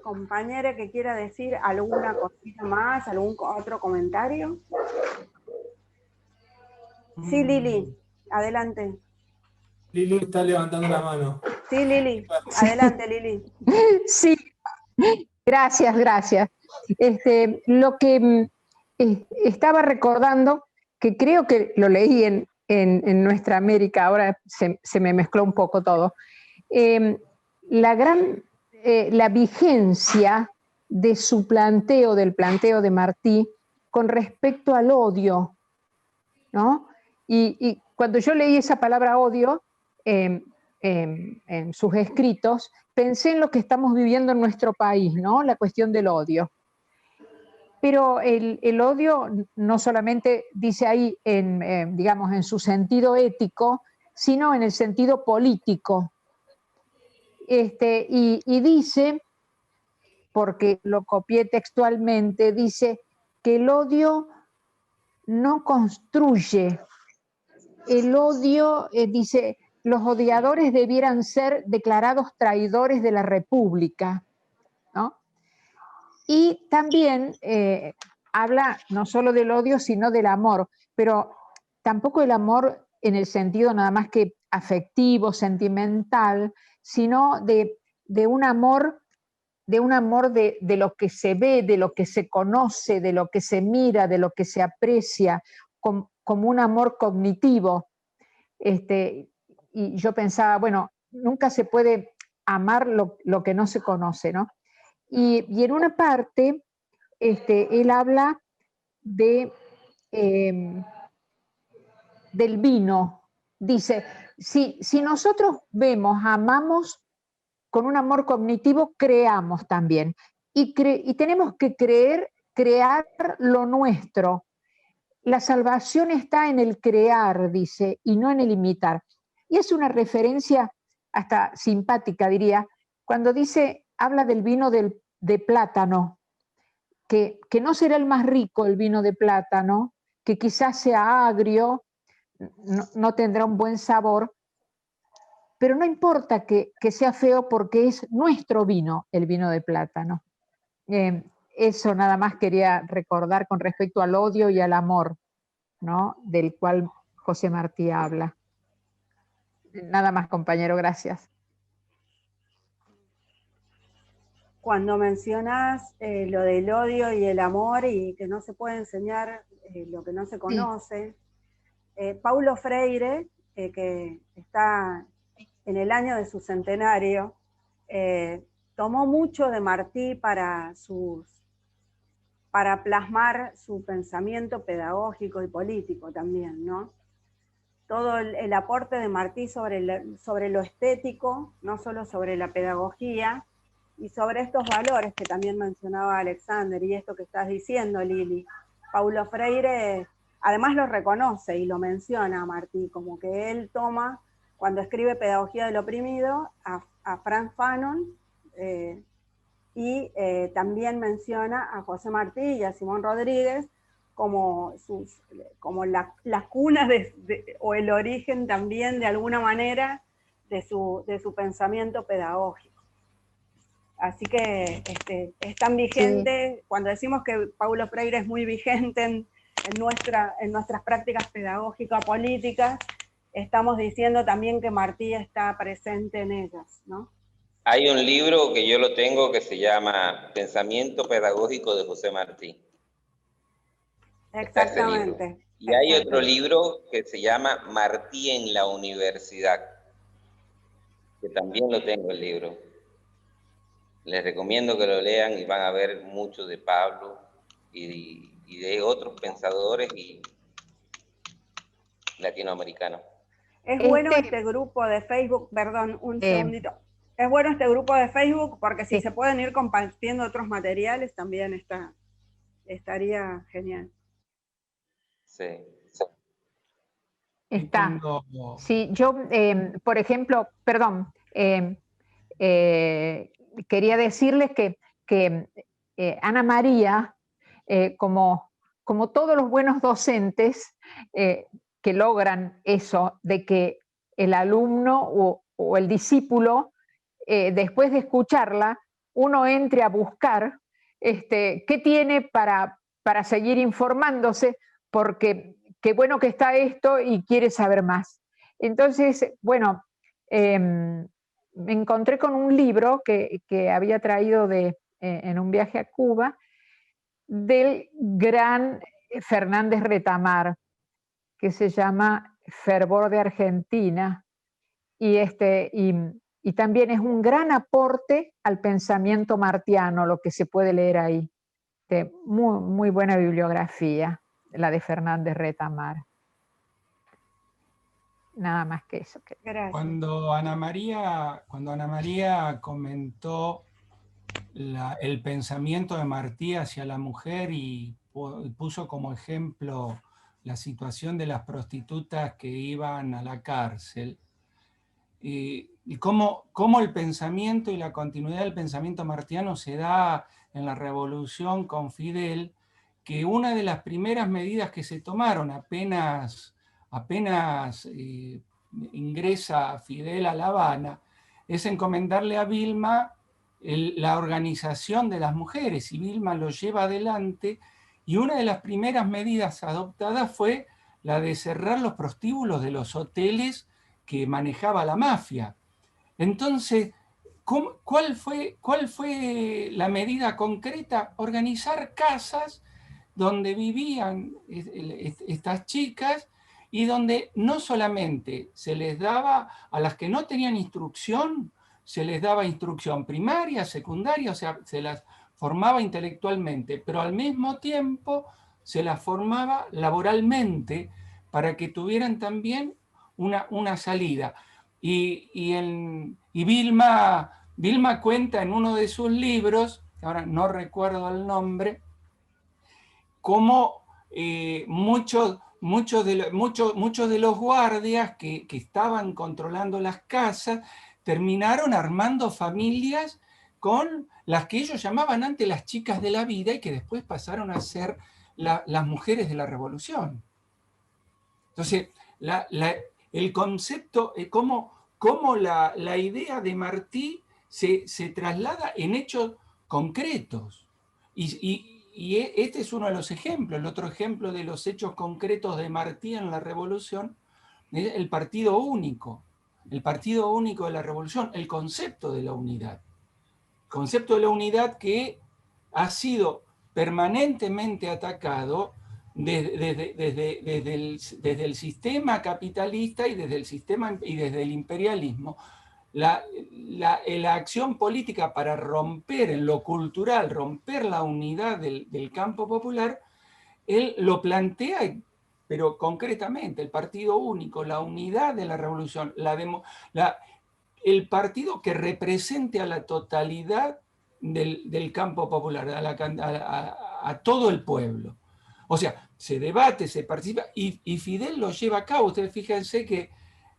compañera que quiera decir alguna cosita más, algún otro comentario? Sí, Lili, adelante. Lili está levantando la mano. Sí, Lili, adelante, Lili. Sí, gracias. Lo que estaba recordando, que creo que lo leí en Nuestra América, ahora se me mezcló un poco todo, la vigencia de su planteo, del planteo de Martí, con respecto al odio, ¿no? Y cuando yo leí esa palabra odio en sus escritos, pensé en lo que estamos viviendo en nuestro país, ¿no? La cuestión del odio. Pero el odio no solamente dice ahí, digamos, en su sentido ético, sino en el sentido político. Y dice, porque lo copié textualmente, dice que el odio no construye. El odio, dice, los odiadores debieran ser declarados traidores de la República, ¿no? Y también habla no solo del odio, sino del amor, pero tampoco el amor en el sentido nada más que afectivo, sentimental, sino de un amor de lo que se ve, de lo que se conoce, de lo que se mira, de lo que se aprecia, como un amor cognitivo. Y yo pensaba, bueno, nunca se puede amar lo que no se conoce, ¿no? Y en una parte, él habla del vino. Dice, si nosotros vemos, amamos con un amor cognitivo, creamos también. Y tenemos que crear lo nuestro. La salvación está en el crear, dice, y no en el imitar. Y es una referencia hasta simpática, diría, cuando dice, habla del vino de plátano, que no será el más rico el vino de plátano, que quizás sea agrio, no tendrá un buen sabor, pero no importa que sea feo porque es nuestro vino, el vino de plátano. Eso nada más quería recordar con respecto al odio y al amor, ¿no? Del cual José Martí habla. Nada más, compañero, gracias. Cuando mencionas lo del odio y el amor y que no se puede enseñar lo que no se conoce, Paulo Freire, que está en el año de su centenario, tomó mucho de Martí para plasmar su pensamiento pedagógico y político también, ¿no? Todo el aporte de Martí sobre lo estético, no solo sobre la pedagogía, y sobre estos valores que también mencionaba Alexander, y esto que estás diciendo, Lili. Paulo Freire además lo reconoce y lo menciona a Martí, como que él toma, cuando escribe Pedagogía del Oprimido, a Franz Fanon, y también menciona a José Martí y a Simón Rodríguez como la cuna o el origen también, de alguna manera, de su pensamiento pedagógico. Así que es tan vigente, sí. Cuando decimos que Paulo Freire es muy vigente en nuestras prácticas pedagógicas políticas, estamos diciendo también que Martí está presente en ellas, ¿no? Hay un libro que yo lo tengo que se llama Pensamiento Pedagógico de José Martí. Exactamente. Y hay otro libro que se llama Martí en la Universidad, que también lo tengo el libro. Les recomiendo que lo lean y van a ver mucho de Pablo y de otros pensadores y latinoamericanos. Es bueno este grupo de Facebook, perdón, un segundito. Es bueno este grupo de Facebook porque si se pueden ir compartiendo otros materiales también estaría genial. Sí. Está. Sí, yo, por ejemplo, perdón, quería decirles que Ana María, como todos los buenos docentes que logran eso, de que el alumno o el discípulo, después de escucharla, uno entre a buscar qué tiene para seguir informándose, porque qué bueno que está esto y quiere saber más. Entonces, bueno, me encontré con un libro que había traído en un viaje a Cuba, del gran Fernández Retamar, que se llama Fervor de Argentina, y también es un gran aporte al pensamiento martiano, lo que se puede leer ahí. Muy, muy buena bibliografía, la de Fernández Retamar. Nada más que eso. Gracias. Cuando Ana María comentó el pensamiento de Martí hacia la mujer y puso como ejemplo la situación de las prostitutas que iban a la cárcel, y cómo el pensamiento y la continuidad del pensamiento martiano se da en la revolución con Fidel, que una de las primeras medidas que se tomaron apenas ingresa Fidel a La Habana, es encomendarle a Vilma la organización de las mujeres, y Vilma lo lleva adelante, y una de las primeras medidas adoptadas fue la de cerrar los prostíbulos de los hoteles que manejaba la mafia. Entonces, ¿cuál fue la medida concreta? Organizar casas donde vivían estas chicas, y donde no solamente se les daba a las que no tenían instrucción, se les daba instrucción primaria, secundaria, o sea, se las formaba intelectualmente, pero al mismo tiempo se las formaba laboralmente para que tuvieran también una salida. Y Vilma cuenta en uno de sus libros, ahora no recuerdo el nombre, cómo muchos de los guardias que estaban controlando las casas terminaron armando familias con las que ellos llamaban antes las chicas de la vida y que después pasaron a ser las mujeres de la revolución. Entonces, el concepto, cómo la idea de Martí se traslada en hechos concretos. Y este es uno de los ejemplos. El otro ejemplo de los hechos concretos de Martí en la revolución es el partido único. El partido único de la revolución, el concepto de la unidad. El concepto de la unidad que ha sido permanentemente atacado desde el sistema capitalista y desde el imperialismo. La acción política para romper en lo cultural, romper la unidad del campo popular, él lo plantea, pero concretamente, el partido único, la unidad de la revolución, el partido que represente a la totalidad del campo popular, a todo el pueblo. O sea, se debate, se participa, y Fidel lo lleva a cabo. Ustedes fíjense que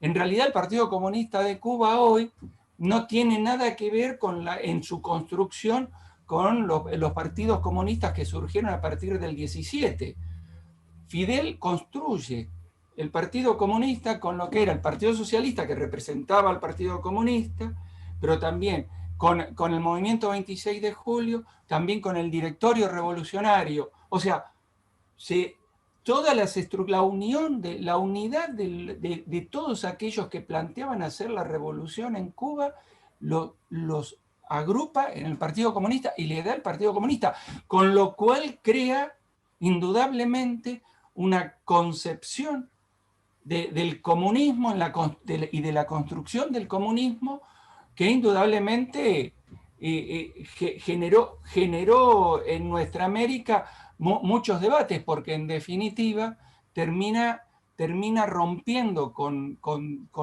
en realidad el Partido Comunista de Cuba hoy no tiene nada que ver en su construcción con los partidos comunistas que surgieron a partir del 17. Fidel construye el Partido Comunista con lo que era el Partido Socialista, que representaba al Partido Comunista, pero también con el movimiento 26 de julio, también con el directorio revolucionario. O sea, toda la unidad de todos aquellos que planteaban hacer la revolución en Cuba, los agrupa en el Partido Comunista y le da el Partido Comunista, con lo cual crea indudablemente una concepción del comunismo y de la construcción del comunismo que indudablemente generó en nuestra América muchos debates, porque en definitiva termina rompiendo con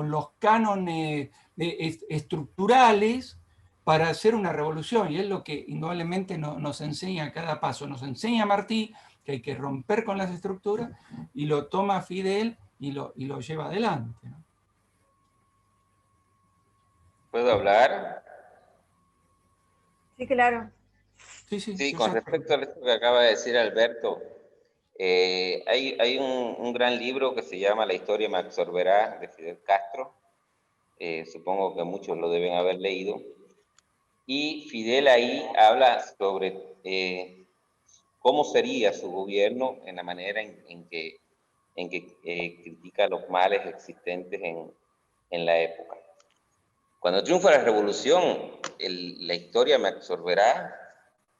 los cánones estructurales para hacer una revolución, y es lo que indudablemente nos enseña a cada paso. Nos enseña Martí que hay que romper con las estructuras, y lo toma Fidel y lo lleva adelante, ¿no? ¿Puedo hablar? Sí, claro. Sí, con respecto a esto que acaba de decir Alberto, hay un gran libro que se llama La historia me absorberá, de Fidel Castro. Supongo que muchos lo deben haber leído. Y Fidel ahí habla sobre cómo sería su gobierno en la manera en que critica los males existentes en la época. Cuando triunfa la revolución, la historia me absorberá,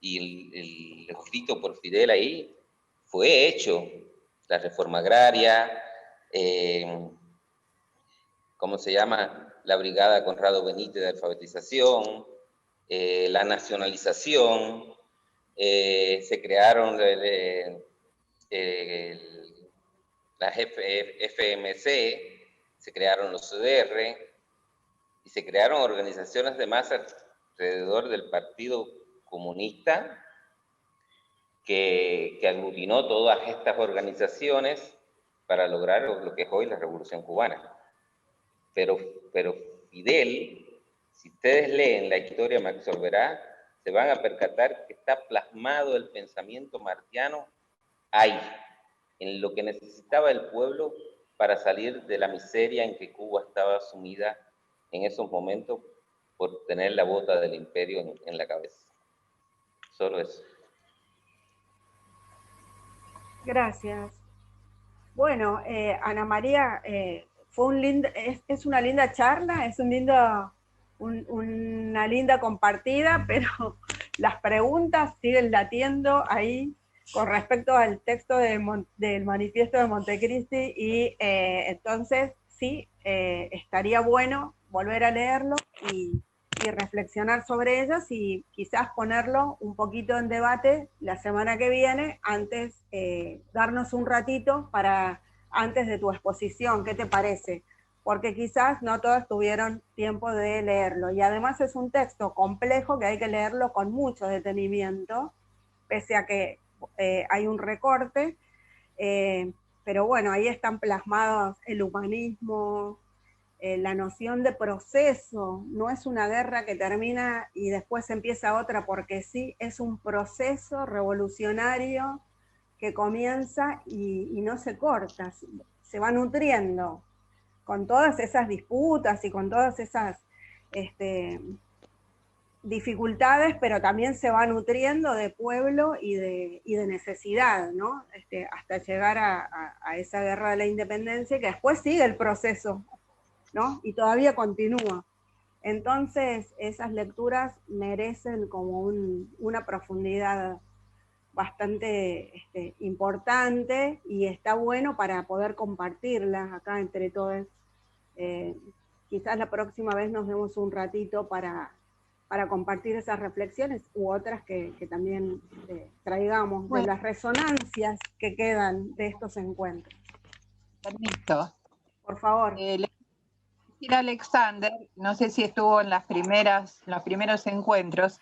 y el escrito por Fidel ahí fue hecho. La reforma agraria, ¿cómo se llama? La Brigada Conrado Benítez de alfabetización, la nacionalización, se crearon las FMC, se crearon los CDR, y se crearon organizaciones de masa alrededor del Partido Comunista, que aglutinó todas estas organizaciones para lograr lo que es hoy la Revolución Cubana. Pero Fidel, si ustedes leen la historia Max Olverá, se van a percatar que está plasmado el pensamiento martiano ahí, en lo que necesitaba el pueblo para salir de la miseria en que Cuba estaba sumida en esos momentos por tener la bota del imperio en la cabeza. Solo eso. Gracias. Bueno, Ana María, es una linda charla, es una linda compartida, pero las preguntas siguen latiendo ahí con respecto al texto del Manifiesto de Montecristi, y entonces sí, estaría bueno volver a leerlo y reflexionar sobre ellas, y quizás ponerlo un poquito en debate la semana que viene, antes, darnos un ratito antes de tu exposición. ¿Qué te parece? Porque quizás no todos tuvieron tiempo de leerlo, y además es un texto complejo que hay que leerlo con mucho detenimiento, pese a que hay un recorte, pero bueno, ahí están plasmados el humanismo, la noción de proceso. No es una guerra que termina y después empieza otra porque sí, es un proceso revolucionario que comienza y no se corta, se va nutriendo con todas esas disputas y con todas esas dificultades, pero también se va nutriendo de pueblo y de necesidad, ¿no? Hasta llegar a esa guerra de la independencia, que después sigue el proceso, ¿no? Y todavía continúa. Entonces, esas lecturas merecen como una profundidad bastante importante, y está bueno para poder compartirlas acá entre todos. Quizás la próxima vez nos demos un ratito para compartir esas reflexiones u otras que también traigamos, bueno, de las resonancias que quedan de estos encuentros. Permiso. Por favor. Alexander, no sé si estuvo en los primeros encuentros,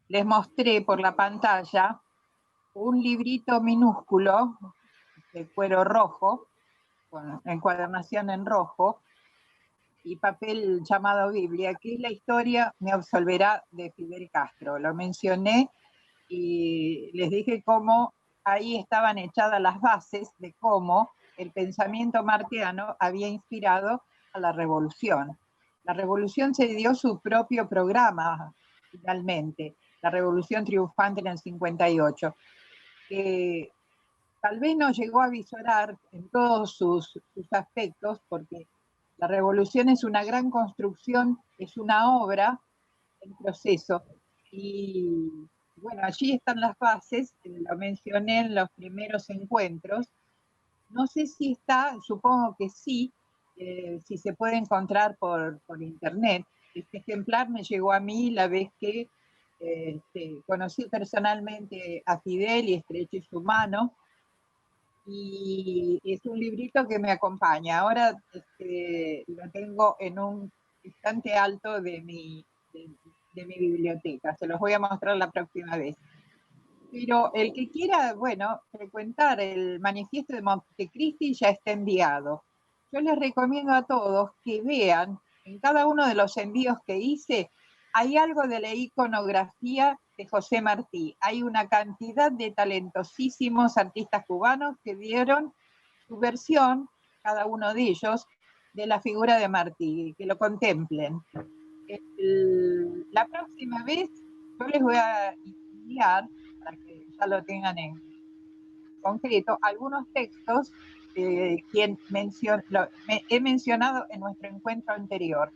les mostré por la pantalla un librito minúsculo de cuero rojo, con encuadernación en rojo y papel llamado Biblia, que es la historia Me absolverá de Fidel Castro. Lo mencioné y les dije cómo ahí estaban echadas las bases de cómo el pensamiento martiano había inspirado a la revolución. La revolución se dio su propio programa, finalmente, la revolución triunfante en el 58, que tal vez no llegó a visorar en todos sus aspectos, porque la revolución es una gran construcción, es una obra en proceso, y bueno, allí están las bases, lo mencioné en los primeros encuentros. No sé si está, supongo que sí, si se puede encontrar por internet. Este ejemplar me llegó a mí la vez que conocí personalmente a Fidel y estreché su mano, y es un librito que me acompaña. Ahora lo tengo en un estante alto de mi biblioteca, se los voy a mostrar la próxima vez. Pero el que quiera, bueno, frecuentar el Manifiesto de Montecristi ya está enviado. Yo les recomiendo a todos que vean, en cada uno de los envíos que hice, hay algo de la iconografía de José Martí. Hay una cantidad de talentosísimos artistas cubanos que dieron su versión, cada uno de ellos, de la figura de Martí, que lo contemplen. La próxima vez yo les voy a enviar, para que ya lo tengan en concreto, algunos textos que he mencionado en nuestro encuentro anterior.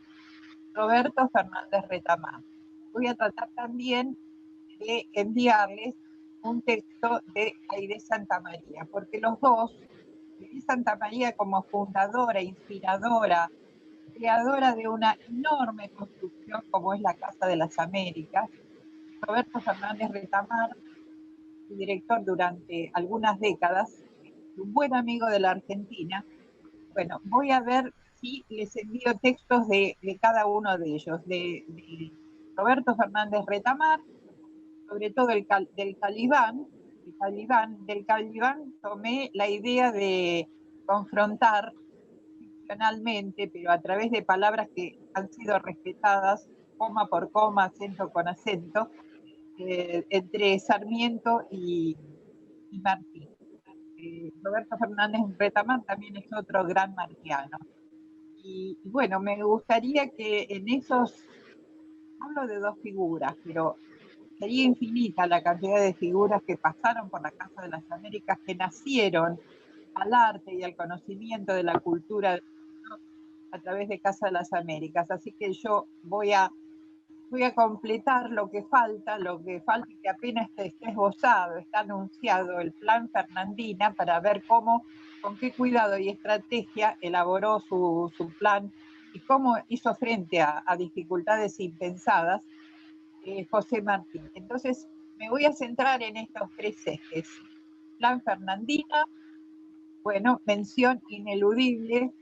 Roberto Fernández Retamá. Voy a tratar también de enviarles un texto de Aide Santamaría, porque los dos, Aide Santamaría como fundadora, inspiradora, creadora de una enorme construcción como es la Casa de las Américas, Roberto Fernández Retamar, director durante algunas décadas, un buen amigo de la Argentina. Bueno, voy a ver si les envío textos de cada uno de ellos, de Roberto Fernández Retamar, sobre todo del Calibán. Del Calibán tomé la idea de confrontar ficcionalmente, pero a través de palabras que han sido respetadas, coma por coma, acento con acento, entre Sarmiento y Martí. Roberto Fernández Retamar también es otro gran martiano. Y bueno, me gustaría que en esos, hablo de dos figuras, pero sería infinita la cantidad de figuras que pasaron por la Casa de las Américas, que nacieron al arte y al conocimiento de la cultura a través de Casa de las Américas. Así que yo voy a completar lo que falta que apenas esté esbozado, está anunciado el plan Fernandina, para ver cómo, con qué cuidado y estrategia elaboró su plan y cómo hizo frente a dificultades impensadas José Martí. Entonces me voy a centrar en estos tres ejes. Plan Fernandina, bueno, mención ineludible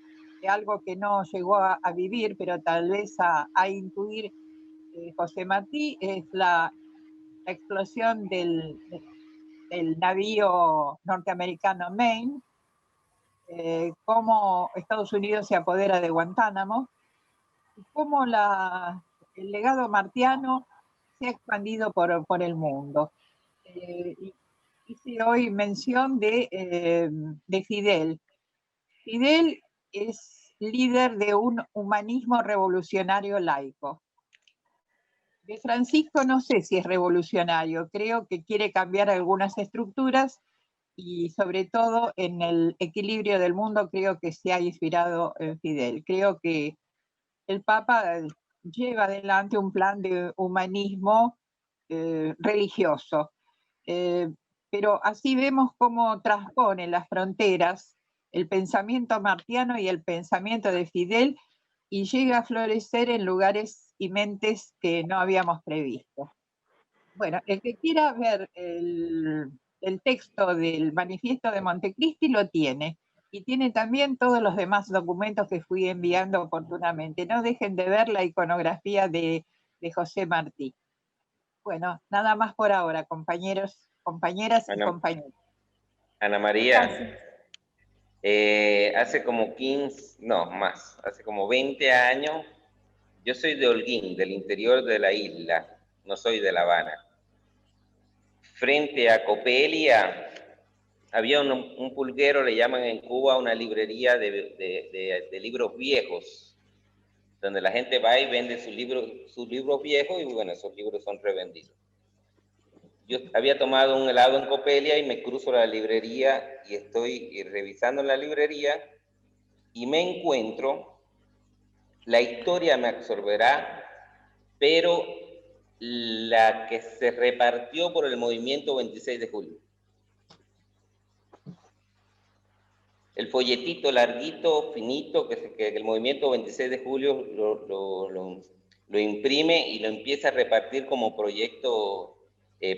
de algo que no llegó a vivir, pero tal vez a intuir José Martí, es la explosión del navío norteamericano Maine, cómo Estados Unidos se apodera de Guantánamo, y cómo el legado martiano se ha expandido por el mundo. Hice hoy mención de Fidel. Fidel es líder de un humanismo revolucionario laico. De Francisco no sé si es revolucionario, creo que quiere cambiar algunas estructuras y sobre todo en el equilibrio del mundo creo que se ha inspirado en Fidel. Creo que el Papa lleva adelante un plan de humanismo religioso, pero así vemos cómo transpone las fronteras el pensamiento martiano y el pensamiento de Fidel y llega a florecer en lugares y mentes que no habíamos previsto. Bueno, el que quiera ver el texto del Manifiesto de Montecristi lo tiene, y tiene también todos los demás documentos que fui enviando oportunamente. No dejen de ver la iconografía de José Martí. Bueno, nada más por ahora, compañeros, compañeras y compañeros. Ana María, hace como 15, no, más, hace como 20 años, yo soy de Holguín, del interior de la isla, no soy de La Habana. Frente a Copelia había un pulguero, le llaman en Cuba, una librería de libros viejos, donde la gente va y vende sus libros viejos, y bueno, esos libros son revendidos. Yo había tomado un helado en Copelia y me cruzo la librería y estoy revisando la librería y me encuentro La historia me absorberá, pero la que se repartió por el movimiento 26 de julio. El folletito larguito, finito, que el movimiento 26 de julio lo imprime y lo empieza a repartir como proyecto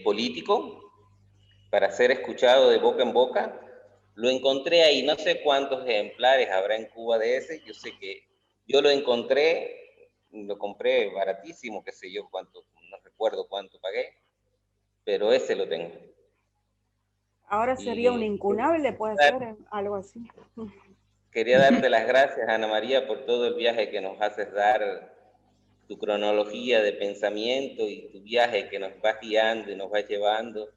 político para ser escuchado de boca en boca. Lo encontré ahí, no sé cuántos ejemplares habrá en Cuba de ese, yo sé que yo lo encontré, lo compré baratísimo, qué sé yo cuánto, no recuerdo cuánto pagué, pero ese lo tengo. Ahora sería un incunable, puede ser algo así. Quería darte las gracias, Ana María, por todo el viaje que nos haces dar, tu cronología de pensamiento y tu viaje que nos vas guiando y nos vas llevando.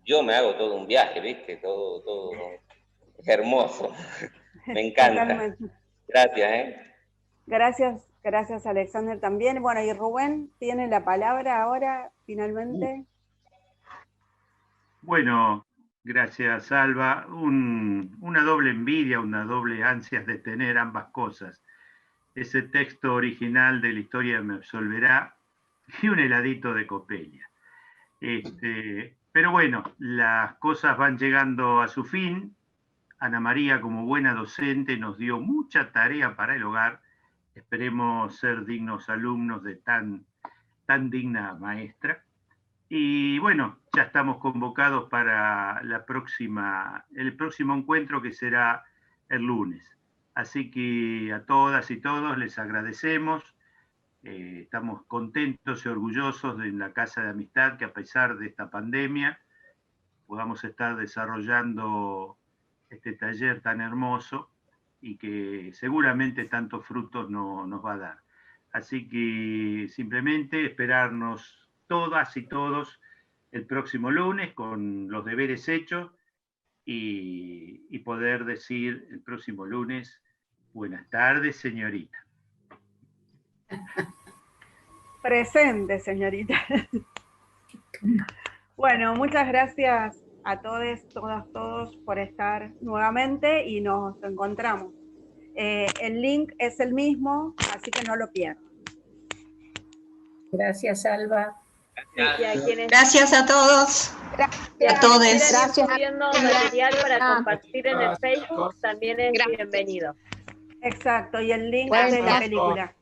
Yo me hago todo un viaje, ¿viste? Todo es hermoso. Me encanta. Totalmente. Gracias, Gracias, Alexander, también. Bueno, y Rubén tiene la palabra ahora, finalmente. Bueno, gracias, Alba. Una doble envidia, una doble ansia de tener ambas cosas. Ese texto original de La historia me absolverá y un heladito de Copelia. Pero bueno, las cosas van llegando a su fin. Ana María, como buena docente, nos dio mucha tarea para el hogar. Esperemos ser dignos alumnos de tan digna maestra. Y bueno, ya estamos convocados para el próximo encuentro, que será el lunes. Así que a todas y todos les agradecemos. Estamos contentos y orgullosos de la Casa de Amistad, que a pesar de esta pandemia podamos estar desarrollando este taller tan hermoso y que seguramente tantos frutos nos va a dar. Así que simplemente esperarnos todas y todos el próximo lunes con los deberes hechos y poder decir el próximo lunes, buenas tardes, señorita. Presente, señorita. Bueno, muchas gracias a todos, todas, todos por estar nuevamente y nos encontramos. El link es el mismo, así que no lo pierdan. Gracias, Alba. Gracias a todos. Y a todos. quienes Gracias. subiendo material para compartir en el Facebook también es bienvenido. Exacto, y el link Bueno, de la película.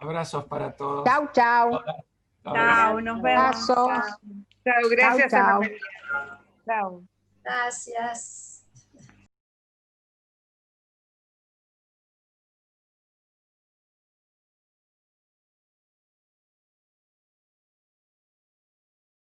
Abrazos para todos. Chau, chau. Chao, nos vemos. Abrazos. Chao, gracias Chau, a chau. la Chao. Gracias.